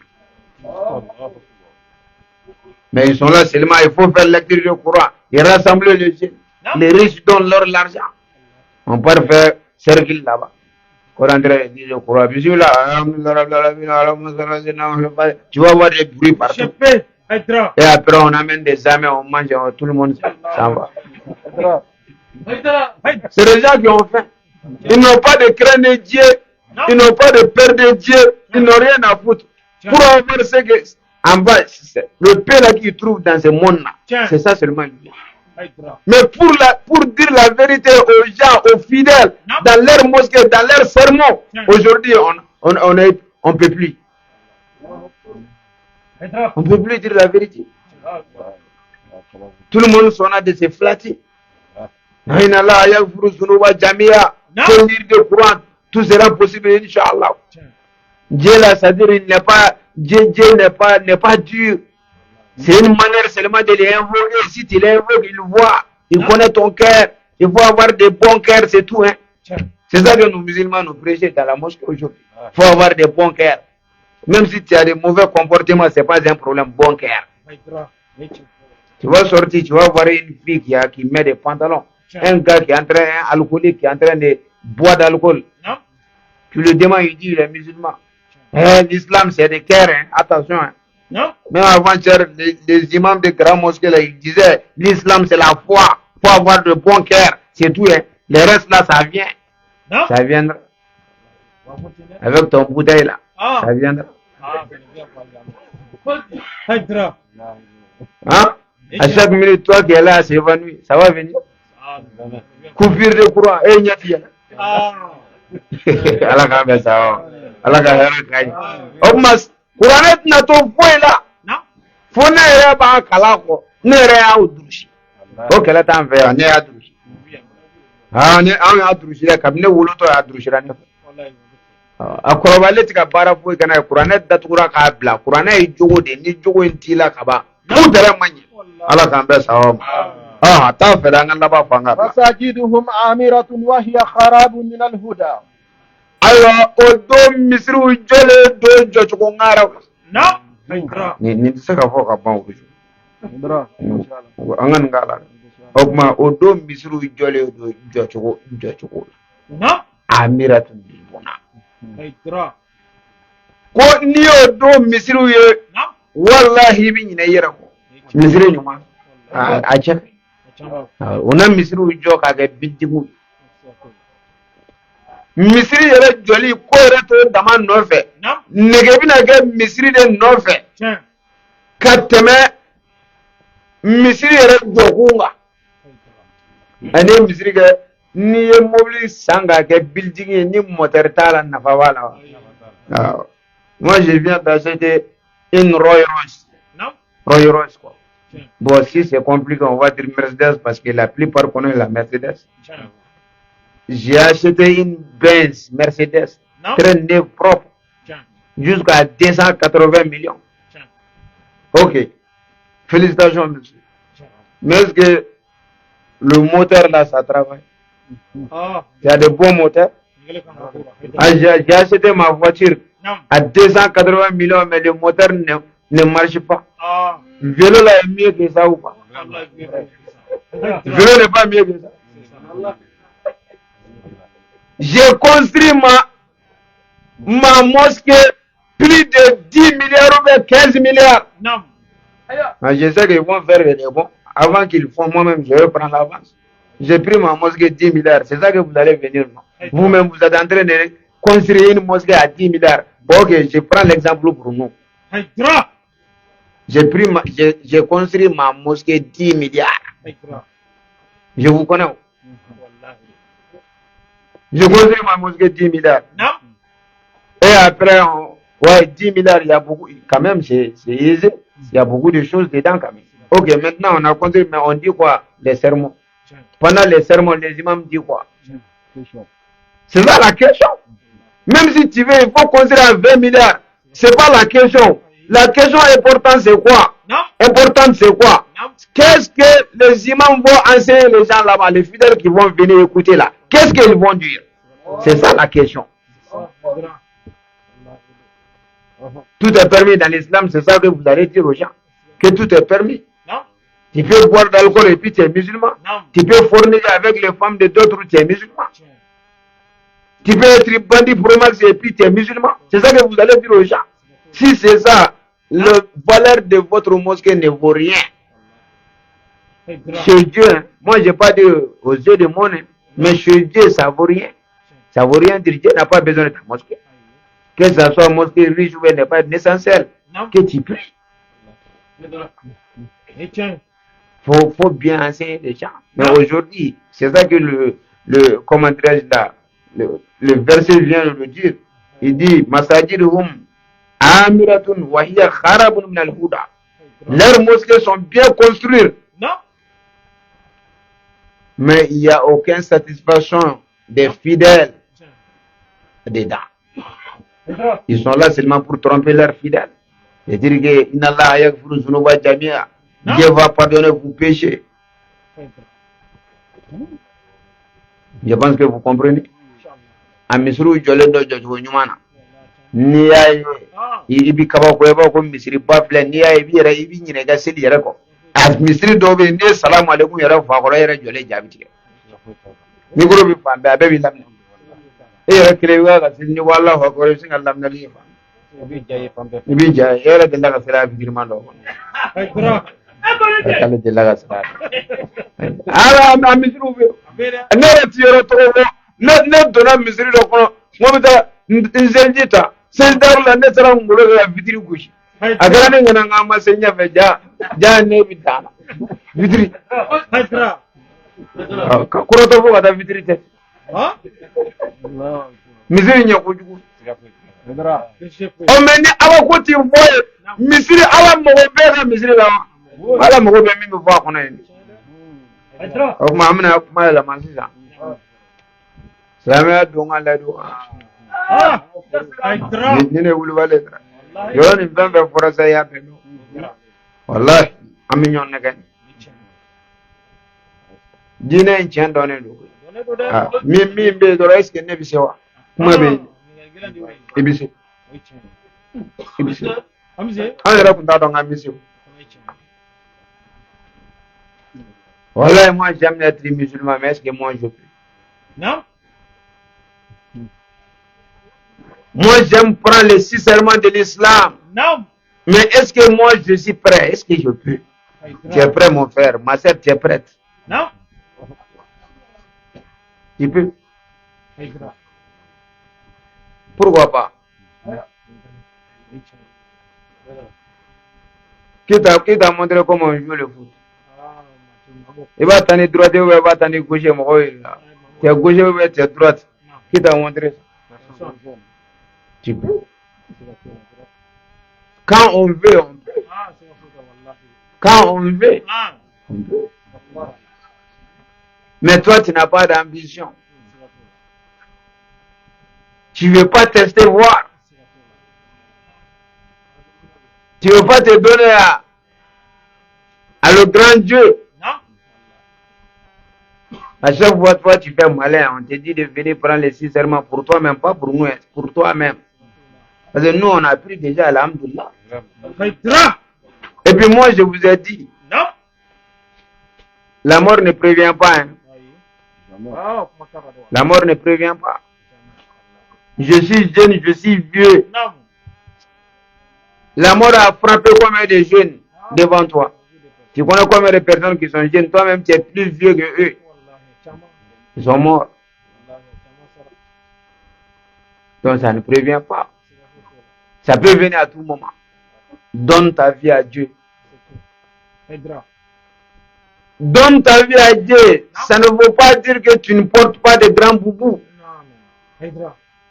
Mais ils sont là seulement, il faut faire lecture de courant et rassembler les jeunes. Les riches donnent leur l'argent. On peut faire cercle là-bas. Courant de courant. Tu vas voir des bruits partout. Et après on amène des amis, on mange, tout le monde s'en va. C'est les gens qui ont faim. Ils n'ont pas de crainte de Dieu. Ils n'ont pas de peur de Dieu. Ils n'ont rien à foutre. Pour avoir ce que en bas, le paix là qu'ils trouvent dans ce monde-là, c'est ça seulement. Mais pour dire la vérité aux gens, aux fidèles, dans leurs mosquées, dans leurs sermons, aujourd'hui, on peut plus. On peut plus dire la vérité. Tout le monde s'en a de se flatter. Tout sera possible, Inch'Allah. Dieu là, c'est-à-dire il n'est pas, Dieu n'est pas dur. C'est une manière seulement de les invoquer. Si tu l'invoques, il voit, il connaît ton cœur. Il faut avoir des bons cœurs, c'est tout. Hein. C'est ça que nous musulmans nous prêchons dans la mosquée aujourd'hui. Il faut avoir des bons cœurs. Même si tu as des mauvais comportements, ce n'est pas un problème, bon cœur. Tu vas sortir, tu vas voir une fille qui met des pantalons. Un gars qui est en train, un alcoolique qui est en train de boire d'alcool. Tu le demandes, il dit, il est musulman. L'islam, c'est des cœurs, hein. Attention. Hein. Même avant-hier, les imams des grandes mosquées, là, ils disaient, l'islam, c'est la foi. Il faut avoir de bons cœurs. C'est tout. Hein. Le reste, là, ça vient. Ça viendra. Avec ton bouteille, là. Ça viendra. Hein? À chaque minute, toi qui es là, c'est évanoui. Ça va venir. Coupure de courant. Eh, n'y a Allah ka be sawa Allah ka hera kai o mas qur'anat na to foila fo na ya ba kala ko ne re ya udushi o kala tan fe ne ya udushi ne an ya udushi ka ne wulo to ya udushi ran akoro balet ka bara fo kana qur'anat da tukura ka bla qur'anat jogo de ni jogo intila ka ba mu dare manye Allah ka be sawa ta fe dan Allah ba fanga masajiduhum amiratun wa hiya kharabun min al-huda. Aywa o do misru jole do jochugo ngara ni saka fo ka ban wuju angan ngala ogma o do misru jole do jochugo amiratun bil buna ko ni o do misru ye wallahi bi ni yera ko misru ni ma a che ona misru jo ka ga bidigu misiri yɛrɛ jɔli ko yɛrɛ to dama nɔfɛ nege bɛna kɛ misiri de nɔfɛ ka tɛmɛ misiri yɛrɛ jɔkun kan ani misiri kɛ n'i ye mobili san k'a kɛ bilidigi ye ni mɔtɛri t'a la nafa b'a la wa moi je viens d'acheter une Rolls Royce quoi. Bon si c'est compliqué on va dire Mercedes parce que la plupart connaissent la Mercedes. J'ai acheté une Benz Mercedes, très neuve, propre, jusqu'à 280 millions. Ok. Félicitations, monsieur. Mais est-ce que le moteur là, ça travaille? Il y a de bons moteurs. J'ai acheté ma voiture à 280 millions, mais le moteur ne marche pas. Le vélo là est mieux que ça ou pas? Le vélo n'est pas mieux que ça. J'ai construit ma mosquée plus de 10 milliards ou bien 15 milliards. Non. Je sais qu'ils vont faire des bons. Avant qu'ils font, moi-même, je vais prendre l'avance. J'ai pris ma mosquée 10 milliards. C'est ça que vous allez venir. Vous-même, vous êtes en train de construire une mosquée à 10 milliards. Bon, ok, je prends l'exemple pour nous. J'ai construit ma mosquée 10 milliards. Je vous connais. Je construis ma mosquée 10 milliards. Non. Et après, ouais, 10 milliards, il y a beaucoup. Quand même, c'est aisé. Il y a beaucoup de choses dedans quand même. Ok, maintenant, on a construit, mais on dit quoi? Les sermons. Pendant les sermons, les imams disent quoi? C'est ça la question. Même si tu veux, il faut construire à 20 milliards. C'est pas la question. La question importante, c'est quoi? Non. Importante, c'est quoi? Non. Qu'est-ce que les imams vont enseigner les gens là-bas, les fidèles qui vont venir écouter là? Qu'est-ce qu'ils vont dire? C'est ça la question. Tout est permis dans l'islam, c'est ça que vous allez dire aux gens. Que tout est permis. Non. Tu peux boire d'alcool et puis tu es musulman. Non. Tu peux forniquer avec les femmes de d'autres, tu es musulman. Tu peux être bandit pro max et puis tu es musulman. C'est ça que vous allez dire aux gens. Si c'est ça, la valeur de votre mosquée ne vaut rien. Chez Dieu, hein, moi je n'ai pas dit aux yeux de mon âme, mais chez Dieu ça vaut rien. Ça vaut rien dire. Dieu n'a pas besoin de ta mosquée. Que ce soit mosquée riche ou n'est pas essentiel. Que tu pries. Faut bien enseigner les gens. Mais aujourd'hui, c'est ça que le commentaire là, le verset vient de le dire. Il dit Masajidhum amiratun wa hiya kharabun min al-huda. Leurs mosquées sont bien construites. Non. Mais il n'y a aucune satisfaction des fidèles dedans. Ils sont là seulement pour tromper leurs fidèles. Et dire que Inallah yaghfiru dhunuba jami'a. Dieu va pardonner vos péchés. Je pense que vous comprenez. A misru jole do jojo nyumana. Ni yayi ibi kaba ko eba ko misri ba fle ni yayi bi yara ibi nyine ga sedi yara ko. A misri do be ne salamu alaikum yara fa ko yara jole jabiti. Ni gro bi fa be bi lamne. E yara kire wa ga sedi wallahu akbar singa lamne li fa. Ibi jaye yara de la sala bi dirman do. Kale de la sala. Ara ma misru be. Ne retiro to ne donna misiri dɔ kɔnɔ mo bɛ taa nzɛnji ta sɛndaru la ne sera ngolo ka vitiri gosi a kɛra ne ɲɛna k'an ma se ɲɛfɛ ja ne bɛ taa la vitiri ka kɔrɔtɔ fo ka taa vitiri tɛ misiri ɲɛ kojugu mɛ ni ala ko ti fɔ ye misiri ala mago bɛɛ ka misiri la wa ala mago bɛ min bɛ fɔ a kɔnɔ yen o tuma an bɛna kuma yɛlɛma sisan. Silamɛya don ka ladon ni ne wulibalen dara yɔrɔ nin fɛn fɛn fɔra sa y'a bɛɛ dɔn walahi an bɛ ɲɔgɔn nɛgɛ diinɛ in tiɲɛ dɔnnen don min bɛ yen dɔrɔn est-ce que ne bɛ se wa kuma bɛ yen i bɛ se i bɛ se an yɛrɛ tun t'a dɔn k'an bɛ se walahi moi j'aime être musulman mais est-ce que moi je peux? Non. Moi, j'aime prendre les 6 serments de l'islam. Non. Mais est-ce que moi, je suis prêt? Est-ce que je peux? Tu es prêt, mon frère? Ma sœur, tu es prête? Non. Tu peux? Pourquoi pas? Qui t'a montré comment on joue le foot? Il va t'en droite ou il va t'en gauche? Tu es gauche ou tu es droite? Qui t'a montré ça? Tu peux. Quand on veut, on peut. Quand on veut, on peut. Mais toi, tu n'as pas d'ambition. Tu ne veux pas tester, voir. Tu ne veux pas te donner à le grand Dieu. À chaque fois, toi, tu fais malin. On te dit de venir prendre les 6 serments pour toi-même, pas pour nous, pour toi-même. Parce que nous, on a pris déjà alhamdoulilah. Et puis moi, je vous ai dit, non. La mort ne prévient pas. Hein. La mort ne prévient pas. Je suis jeune, je suis vieux. Non. La mort a frappé combien de jeunes devant toi? Tu connais combien de personnes qui sont jeunes? Toi-même, tu es plus vieux que eux. Ils sont morts. Donc ça ne prévient pas. Ça peut venir à tout moment. Donne ta vie à Dieu. Donne ta vie à Dieu. Ça ne veut pas dire que tu ne portes pas de grands boubous.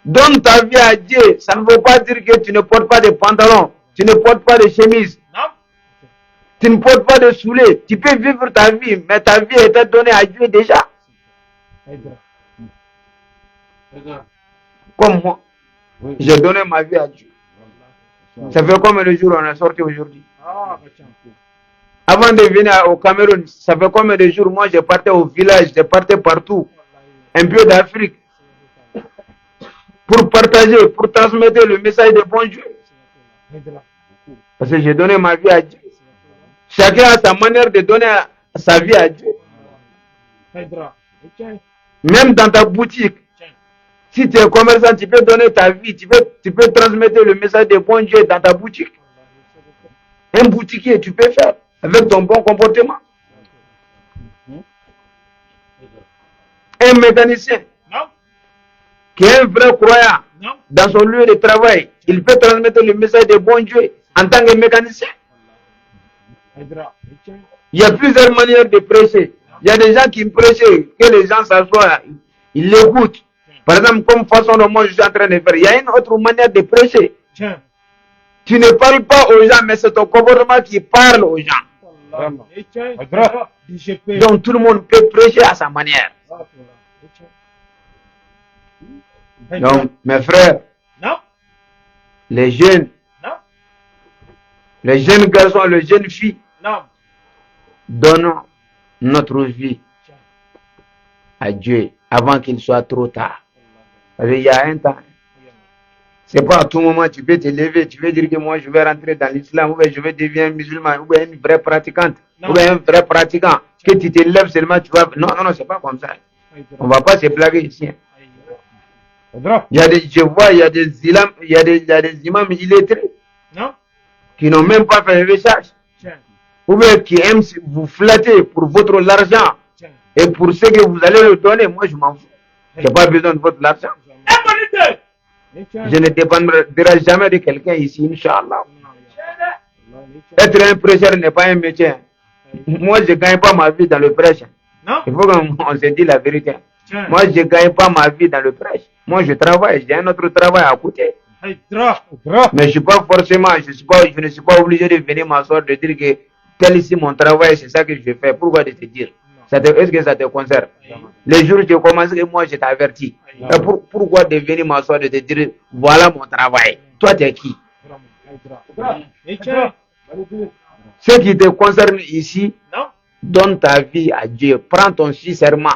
Donne ta vie à Dieu. Ça ne veut pas dire que tu ne portes pas de pantalons. Tu ne portes pas de chemise. Tu ne portes pas de souliers. Tu peux vivre ta vie, mais ta vie était donnée à Dieu déjà. Comme moi. J'ai donné ma vie à Dieu. Ça fait combien de jours on est sorti aujourd'hui? Avant de venir au Cameroun, ça fait combien de jours? Moi, je partais au village, je partais partout. Un peu d'Afrique. Pour partager, pour transmettre le message de bon Dieu. Parce que j'ai donné ma vie à Dieu. Chacun a sa manière de donner sa vie à Dieu. Même dans ta boutique, si tu es commerçant, tu peux donner ta vie, tu peux transmettre le message de bon Dieu dans ta boutique. Un boutiquier, tu peux faire avec ton bon comportement. Un mécanicien qui est un vrai croyant dans son lieu de travail, il peut transmettre le message de bon Dieu en tant que mécanicien. Il y a plusieurs manières de prêcher. Il y a des gens qui prêchent, que les gens s'assoient, ils l'écoutent. Par exemple, comme façon dont moi je suis en train de faire, il y a une autre manière de prêcher. Tu ne parles pas aux gens, mais c'est ton comportement qui parle aux gens. Donc tout le monde peut prêcher à sa manière. Donc, mes frères, les jeunes garçons, les jeunes filles, donnons notre vie à Dieu avant qu'il soit trop tard. Parce qu'il y a un temps. C'est pas à tout moment tu peux te lever, tu veux dire que moi je vais rentrer dans l'islam, ou bien je vais devenir musulman, ou bien une vraie pratiquante, ou bien un vrai pratiquant. Que tu te lèves seulement, tu vas. Non, c'est pas comme ça. On va pas se blaguer ici. Il y a des, je vois, il y a des imams illettrés qui n'ont même pas fait les recherches. Ou bien qui aiment vous flatter pour votre argent et pour ce que vous allez leur donner. Moi, je m'en fous. Je n'ai pas besoin de votre argent. Je ne dépendrai jamais de quelqu'un ici, Inch'Allah. Être un prêcheur n'est pas un métier. Moi, je ne gagne pas ma vie dans le prêche. Il faut qu'on se dise la vérité. Moi, je ne gagne pas ma vie dans le prêche. Moi, je travaille, j'ai un autre travail à côté. Mais je ne suis pas forcément, je ne suis pas obligé de venir m'asseoir, de dire que tel ici mon travail, c'est ça que je fais. Pourquoi de te dire? Est-ce que ça te concerne? Les jours où tu commences, moi je t'avertis. Pourquoi de venir m'asseoir, de te dire voilà mon travail? Toi, tu es qui? Ce qui te concerne ici, donne ta vie à Dieu. Prends ton serment.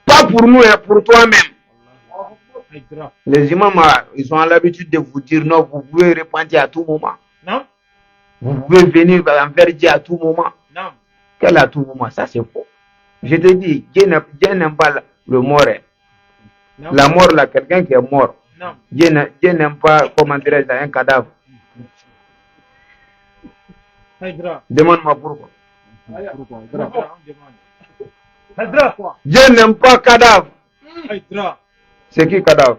Pas pour nous, mais pour toi-même. Les imams, ils ont l'habitude de vous dire non, vous pouvez repentir à tout moment. Vous pouvez venir envers Dieu à tout moment. Quel à tout moment? Ça c'est faux. Je te dis, Dieu n'aime pas le mort. La mort, là, quelqu'un qui est mort. Dieu n'aime pas, comment dirais-je, un cadavre. Demande-moi pourquoi. Dieu n'aime pas cadavre. C'est qui cadavre?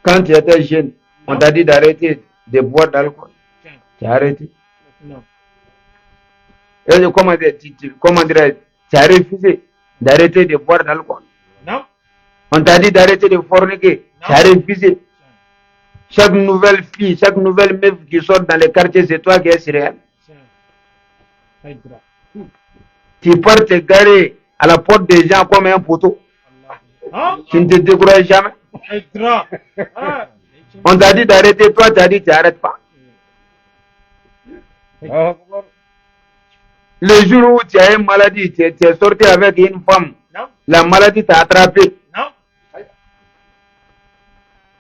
Quand tu étais jeune, on t'a dit d'arrêter de boire d'alcool. Tu as arrêté. Et comment dirais-je, tu as refusé d'arrêter de boire d'alcool. On t'a dit d'arrêter de forniquer. Tu as refusé. Chaque nouvelle fille, chaque nouvelle meuf qui sort dans les quartiers, c'est toi qui es sur elle. Tu pars te garer à la porte des gens comme un poteau. Tu ne te décourages jamais. On t'a dit d'arrêter, toi tu as dit tu n'arrêtes pas. Le jour où tu as une maladie, tu es sorti avec une femme, la maladie t'a attrapé.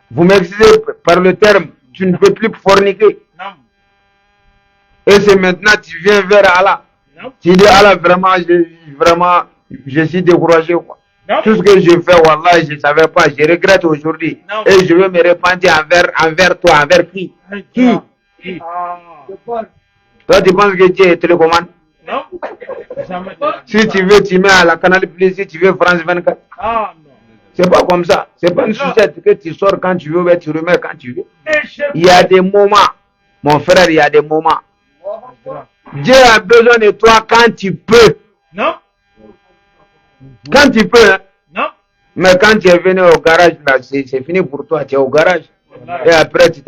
Vous m'excusez par le terme, tu ne peux plus forniquer. Et c'est maintenant tu viens vers Allah. Tu dis Allah, vraiment, je suis découragé. Quoi. Non. Tout ce que je fais, wallah, je ne savais pas. Je regrette aujourd'hui. Non. Et je veux me repentir envers toi. Envers qui? Qui? Ah. Toi, tu penses que Dieu est télécommande? Non. Jamais. Si tu veux, tu mets à la Canal Plus. Si tu veux, France 24. Ah non. C'est pas comme ça. C'est pas une sucette que tu sors quand tu veux, mais tu remets quand tu veux. Et je- Il y a des moments. Mon frère, il y a des moments. Dieu a besoin de toi quand tu peux. Non. Quand tu peux, hein. Non. Mais quand tu es venu au garage, là, c'est fini pour toi. Tu es au garage. Et après, tu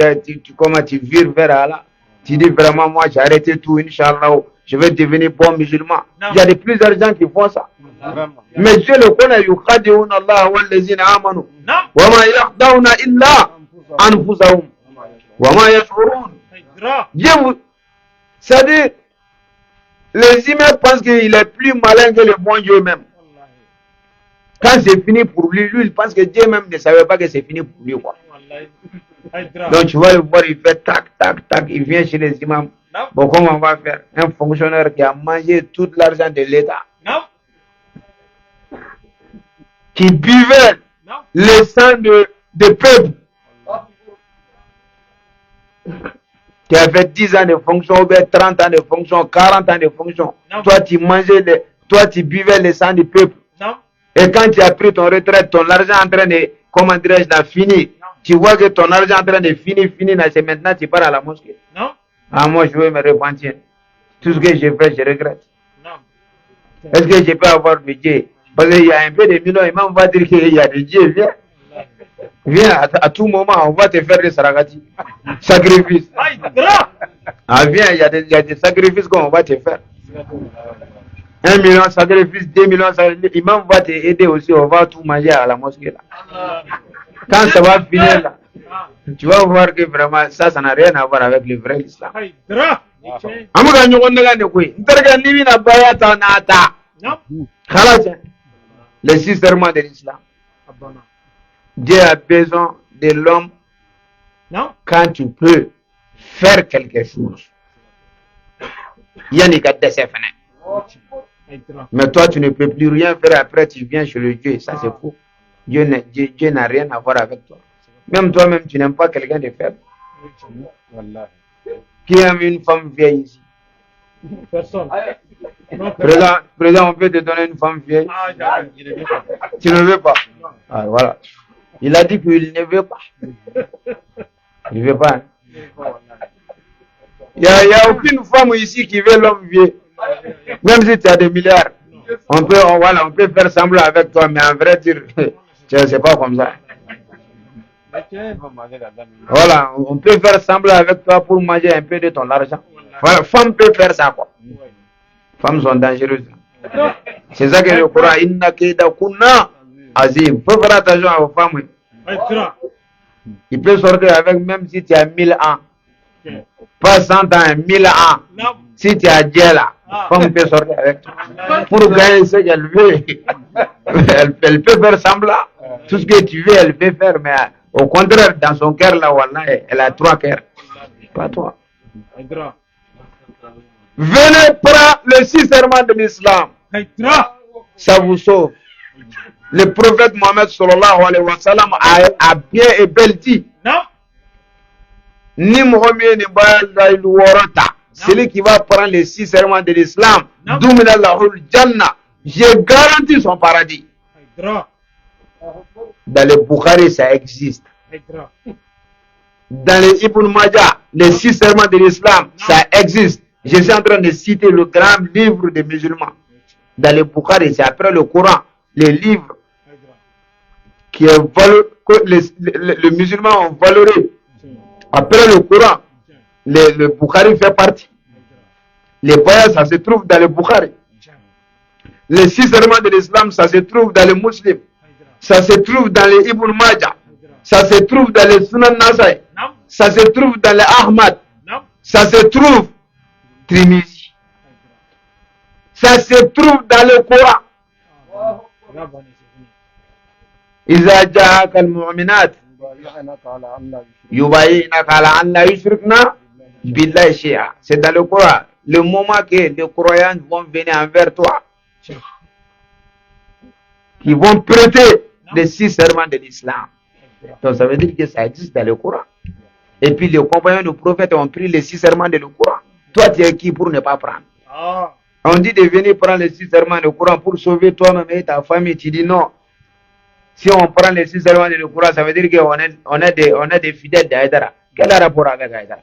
vires vers Allah. Tu dis vraiment, moi, j'ai arrêté tout, Inch'Allah. Je vais devenir bon musulman. Non. Il y a de plusieurs gens qui font ça. Vraiment. Mais Dieu le connaît. Yukhadi'una Allah wallazina amanu. Non. Wa ma yakhda'una illa anfusahum. Wa ma yash'urun. Grave. Dieu vous... C'est-à-dire, les humains pensent qu'il est plus malin que le bon Dieu même. Quand c'est fini pour lui, lui, il pense que Dieu même ne savait pas que c'est fini pour lui, quoi. Donc tu vas le voir, il fait tac, tac, tac, il vient chez les imams. Non. Bon, comment on va faire? Un fonctionnaire qui a mangé tout l'argent de l'État, Non. qui buvait Non. le sang de peuple, qui a fait 10 ans de fonction, ou bien 30 ans de fonction, 40 ans de fonction. Non. Toi, tu mangeais, toi, tu buvais le sang du peuple. Non. Et quand tu as pris ton retraite, ton argent est en train de, comment dirais-je, de finir. Tu vois que ton argent est en train de finir, c'est maintenant tu pars à la mosquée. Non. Ah, moi, je veux me repentir. Tout ce que j'ai fait, je regrette. Non. Est-ce que je peux avoir de Dieu? Parce qu'il y a un peu de millions, imam va dire qu'il y a de Dieu. Viens. Viens, à tout moment, on va te faire des saragati. Sacrifices. Ah, viens, il y a des sacrifices qu'on va te faire. 1 million sacrifice, 2 millions sacrifice. Imam va te aider aussi, on va tout manger à la mosquée là. Quand ça va finir là, tu vas voir que vraiment ça n'a rien à voir avec le vrai islam. Amuka nyoko ndaga ne kwe. Ntarga nibi na bayata nata. Khalas. Le serments de l'islam. Dieu a besoin de l'homme quand tu peux faire quelque chose. Yani ka dese fene. Mais toi tu ne peux plus rien faire après tu viens chez le Dieu. Ça c'est faux. Dieu n'a rien à voir avec toi. Même toi-même tu n'aimes pas quelqu'un de faible. Qui aime une femme vieille ici? Personne. Président, on peut te donner une femme vieille. Tu ne veux pas. Ah, voilà. Il a dit qu'il ne veut pas. Il ne veut pas. Hein? Il n'y a aucune femme ici qui veut l'homme vieux. Même si tu as des milliards. On peut faire semblant avec toi, mais en vrai dire, c'est pas comme ça. Voilà, on peut faire semblant avec toi pour manger un peu de ton argent. Voilà, femme peut faire ça, quoi. Femmes sont dangereuses. C'est ça que le Coran, inna kida kunna azim. Faut faire attention aux femmes. Il peut sortir avec même si tu as 1000 ans. Pas 100 ans, 1000 ans. Si tu as Dieu là, femme peut sortir avec toi. Pour gagner ce qu'elle veut, elle peut faire semblant. Tout ce que tu veux, elle peut faire, mais au contraire, dans son cœur là, wallah, elle a 3 cœurs. Pas toi. Venez prendre le 6 serments de l'islam. Ça vous sauve. Le prophète Mohammed sallallahu alayhi wa sallam a bien et belle dit. Ni Mohamed ni Bayal Warata. Celui qui va prendre les 6 serments de l'islam, Doumina Lahul Jannah, j'ai garanti son paradis. Dans le Bukhari, ça existe. Dans les Ibn Majah, les 6 serments de l'islam, ça existe. Je suis en train de citer le grand livre des musulmans. Dans le Bukhari, c'est après le Coran, les livres que les musulmans ont valoré. Après le Coran, le Bukhari fait partie. Les voyages, ça se trouve dans le Bukhari. Les 6 serments de l'islam, ça se trouve dans les musulmans. Ça se trouve dans les Ibn Majah. Ça se trouve dans les Sunan Nasai. Ça se trouve dans les Ahmad. Ça se trouve Trimisi. Ça se trouve dans le Coran. إذا جاءك المؤمنات يبايعنك على أن لا يشركن بالله شيئا. C'est dans le Coran. Le moment que les croyants vont venir envers toi, qui vont prêter les 6 serments de l'islam. Donc ça veut dire que ça existe dans le Coran. Et puis les compagnons du prophète ont pris les 6 serments de le Coran. Toi, tu es qui pour ne pas prendre? On dit de venir prendre les 6 serments du Coran pour sauver toi-même et ta famille. Tu dis non. Si on prend les 6 serments du Coran, ça veut dire qu'on est des fidèles d'Aïdara. Quel est le rapport avec Aïdara?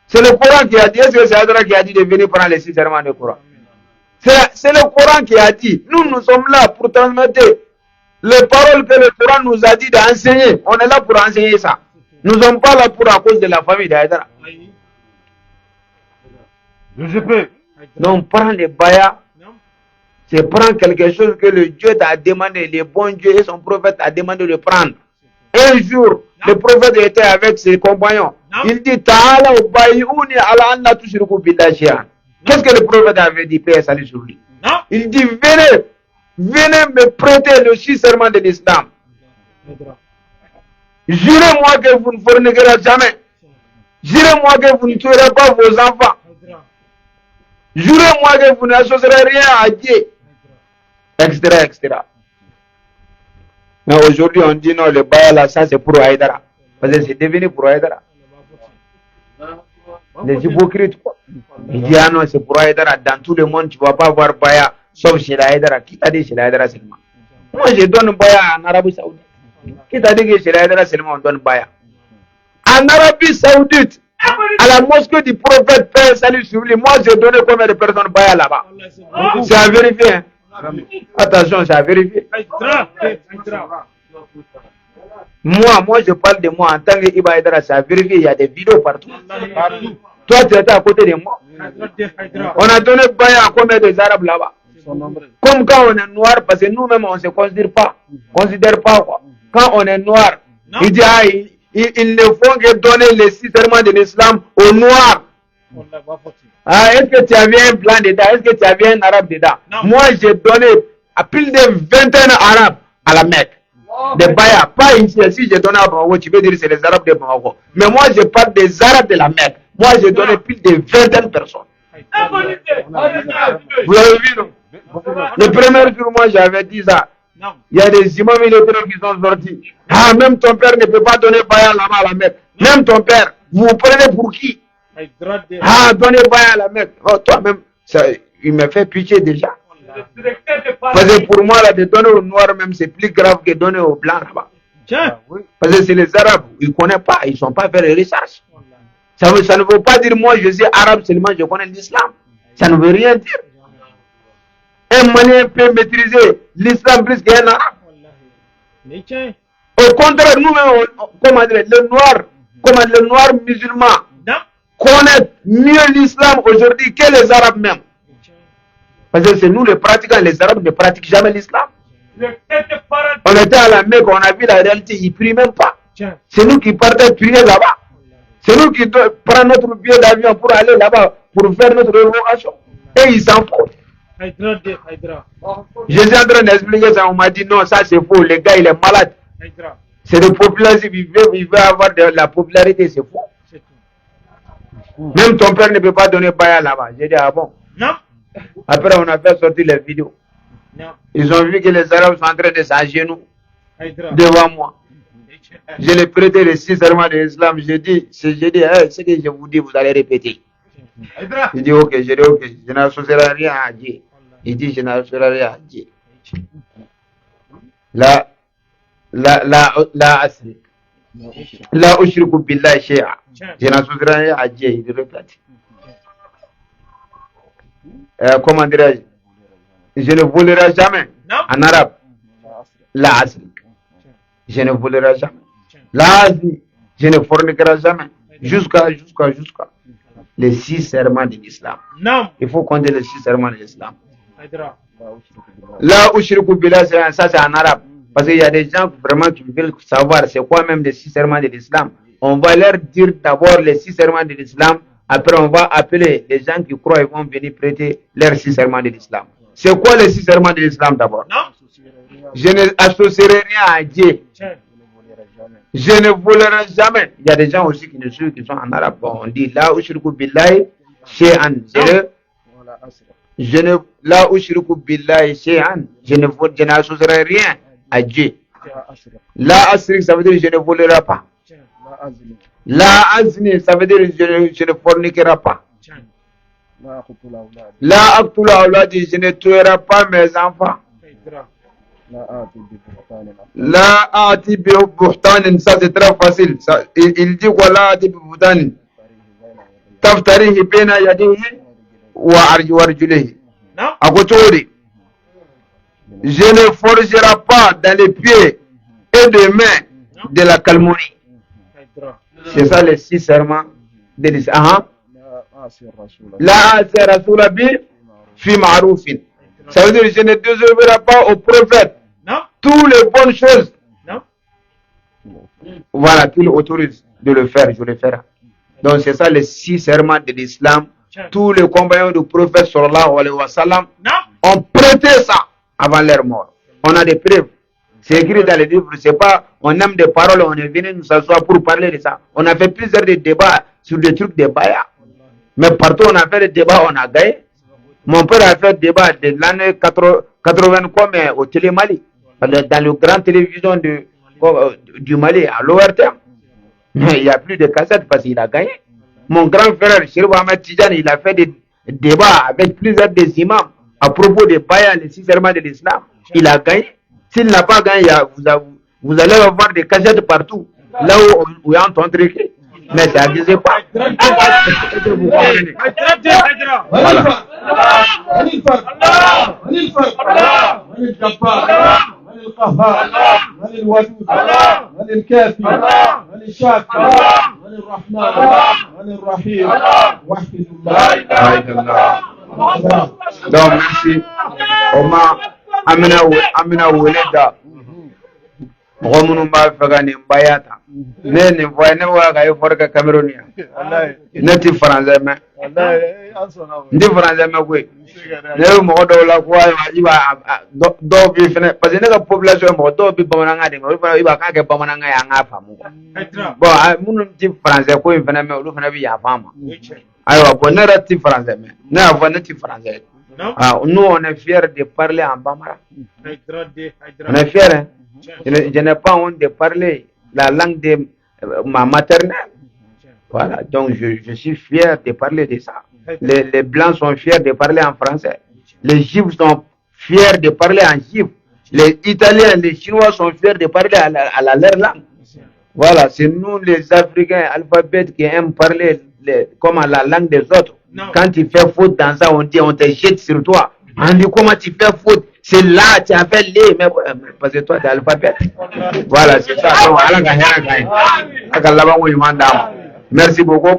C'est le Coran qui a dit, est-ce que c'est Aïdara qui a dit de venir prendre les 6 serments du Coran? C'est le Coran qui a dit. Nous sommes là pour transmettre les paroles que le Coran nous a dit d'enseigner. On est là pour enseigner ça. Nous ne sommes pas là pour à cause de la famille d'Aïdara. Je peux. Donc, prends les bayas. C'est prendre quelque chose que le Dieu t'a demandé, le bon Dieu et son prophète t'a demandé de prendre. Un jour, le prophète était avec ses compagnons. Il dit, Ta'ala ubayuni ala anna tushriku billahi shay'an. Qu'est-ce que le prophète avait dit, paix et salut sur lui? Il dit, venez me prêter le 6 serments de l'islam. Jurez-moi que vous ne forniquerez jamais. Jurez-moi que vous ne tuerez pas vos enfants. Jurez-moi que vous n'associerez rien à Dieu. Etc. etc. Mais aujourd'hui, on dit non, le bail là, ça c'est pour Aïdara. Parce que c'est devenu pour Aïdara. Les hypocrites, quoi. Il dit, ah non, c'est pour Aïdara. Dans tout le monde, tu ne vas pas voir Baya, sauf chez l'Aïdara. Qui t'a dit chez l'Aïdara seulement? Moi, je donne Baya en Arabie Saoudite. Qui t'a dit que chez l'Aïdara seulement on donne Baya? En Arabie Saoudite, à la mosquée du prophète, paix et salut sur lui, moi, j'ai donné combien de personnes Baya là-bas? C'est à vérifier. Hein? Attention, c'est à vérifier. Moi, je parle de moi en tant que Iba Aïdara, c'est à vérifier. Il y a des vidéos partout. Toi, tu étais à côté de moi. On a donné Baya à combien des Arabes là-bas? Comme quand on est noir, parce que nous-mêmes, on ne se considère pas. Quoi. Quand on est noir, il dit, ah, ils ne font que donner les 6 serments de l'islam aux noirs. Ah, est-ce que tu avais un blanc dedans? Est-ce que tu avais un arabe dedans? Moi, j'ai donné à plus de 21 arabes à la Mecque. Des Baya, pas ici. Si j'ai donné à Bamako, tu veux dire que c'est les arabes de Bamako. Mais moi, je parle des arabes de la Mecque. Moi, j'ai donné plus de 21 personnes. Vous avez vu, non? Le premier jour, moi, j'avais dit ça. Il y a des imams militaires qui sont sortis. Ah, même ton père ne peut pas donner Baya là-bas à la Mecque. Même ton père, vous vous prenez pour qui? Ah, donnez Baya à la Mecque. Oh, toi-même, il me fait pitié déjà. Parce que pour moi, là, de donner aux noirs même, c'est plus grave que donner aux blancs là-bas. Parce que c'est les arabes, ils ne connaissent pas, ils ne sont pas fait les recherches. Ça ne veut pas dire moi, je suis arabe seulement, je connais l'islam. Ça ne veut rien dire. Un Malien peut maîtriser l'islam plus qu'un arabe. Au contraire, nous-mêmes, comment dire, les noirs musulmans connaissent mieux l'islam aujourd'hui que les arabes même. Parce que c'est nous les pratiquants, les arabes ne pratiquent jamais l'islam. On était à la Mecque, on a vu la réalité, ils ne prient même pas. C'est nous qui partons prier là-bas. C'est nous qui prenons notre billet d'avion pour aller là-bas, pour faire notre révocation. Et ils s'en foutent. Je suis en train d'expliquer ça, on m'a dit non, ça c'est faux, le gars il est malade. C'est de popularité, il veut avoir de la popularité, c'est faux. Même ton père ne peut pas donner Baya là-bas. J'ai dit, ah bon? Non. Après, on a fait sortir les vidéos. Non. Ils ont vu que les Arabes sont en train de s'agenouiller devant moi. Je les prêté les 6 serments de l'islam. J'ai dit, hey, ce que je vous dis, vous allez répéter. Il dit, ok, je n'associerai rien à Dieu. Il dit, je n'associerai rien à Dieu. La ushriku billahi shay'a. Je n'associerai rien à Dieu. Il répète. Comment dirais-je? Je ne volerai jamais. En arabe. La asri. Je ne volerai jamais. La asri. Je ne forniquerai jamais. Jusqu'à les 6 serments de l'islam. Il faut compter les 6 serments de l'islam. La ushriku billahi shay'a, ça c'est en arabe. Parce qu'il y a des gens vraiment qui veulent savoir c'est quoi même les 6 serments de l'islam. On va leur dire d'abord les 6 serments de l'islam. Après, on va appeler les gens qui croient et vont venir prêter leurs 6 serments de l'islam. C'est quoi les 6 serments de l'islam d'abord? Je ne associerai rien à Dieu. Je ne volerai jamais. Il y a des gens aussi qui sont en arabe. Bon, on dit là, ushriku billahi shay'an. la ushriku billahi shay'an, je n'associerai rien à Dieu. La asrik, ça veut dire je ne volerai pas. La azni, ça veut dire je ne forniquerai pas. La aqtula awladi, je ne tuerai pas mes enfants. La ati bi buhtanin, ça c'est très facile. Il dit quoi la ati bi buhtanin? Taftarihi baina yadihi wa arjulihi. Akotori. Je ne forgerai pas dans les pieds et les mains de la calomnie. C'est ça les 6 serments de l'islam. La asi rasula bi fi ma'rufin. Ça veut dire je ne désobéirai pas au prophète. Toutes les bonnes choses. Voilà, qu'il autorise de le faire, je le ferai. Donc c'est ça les 6 serments de l'islam. Tous les compagnons du prophète sallallahu alayhi wa sallam ont prêté ça avant leur mort. On a des preuves. C'est écrit dans les livres. C'est pas on aime des paroles, on est venu nous s'asseoir pour parler de ça. On a fait plusieurs débats sur des trucs de Baya. Mais partout on a fait des débats, on a gagné. Mon père a fait des débats de l'année 80 comme au Télé Mali, dans le grand télévision du Mali, à l'ORTM. Mais il n'y a plus de cassettes parce qu'il a gagné. Mon grand frère, Chérif Ahmed Tidjane, il a fait des débats avec plusieurs des imams à propos des Baya, les 6 serments de l'islam. Il a gagné. S'il n'a pas gagné, vous allez avoir des cassettes partout, là où il y a un ton truc. Mais ça ne disait pas. Donc merci. Oma Amina Weleda. Romunu ba fagani bayata. Ne voye ne wa ga forka Camerounien. Ne ti français mais. Ndi français mais ko. Ne mo do la ko wa do bi fene parce que ne ka population mo do bi bamananga de mo iba ka ke bamananga ya nga famu. Bon munu ti français ko fene mais lu fene bi ya fama. Aywa bon ne ti français mais. Ne ava ne ti français. Nous on est fiers de parler en bambara. On est fiers hein? Je n'ai pas honte de parler la langue de ma maternelle. Voilà, donc je suis fier de parler de ça. Les Blancs sont fiers de parler en français. Les Juifs sont fiers de parler en juif. Les Italiens, les Chinois sont fiers de parler à leur langue. Voilà, c'est nous les Africains alphabètes qui aiment parler comme à la langue des autres. Quand tu fais faute dans ça, on dit on te jette sur toi. On dit comment tu fais faute? C'est là, tu as fait les, mais parce que toi, tu as l'alphabet. Voilà, c'est ça. Merci beaucoup.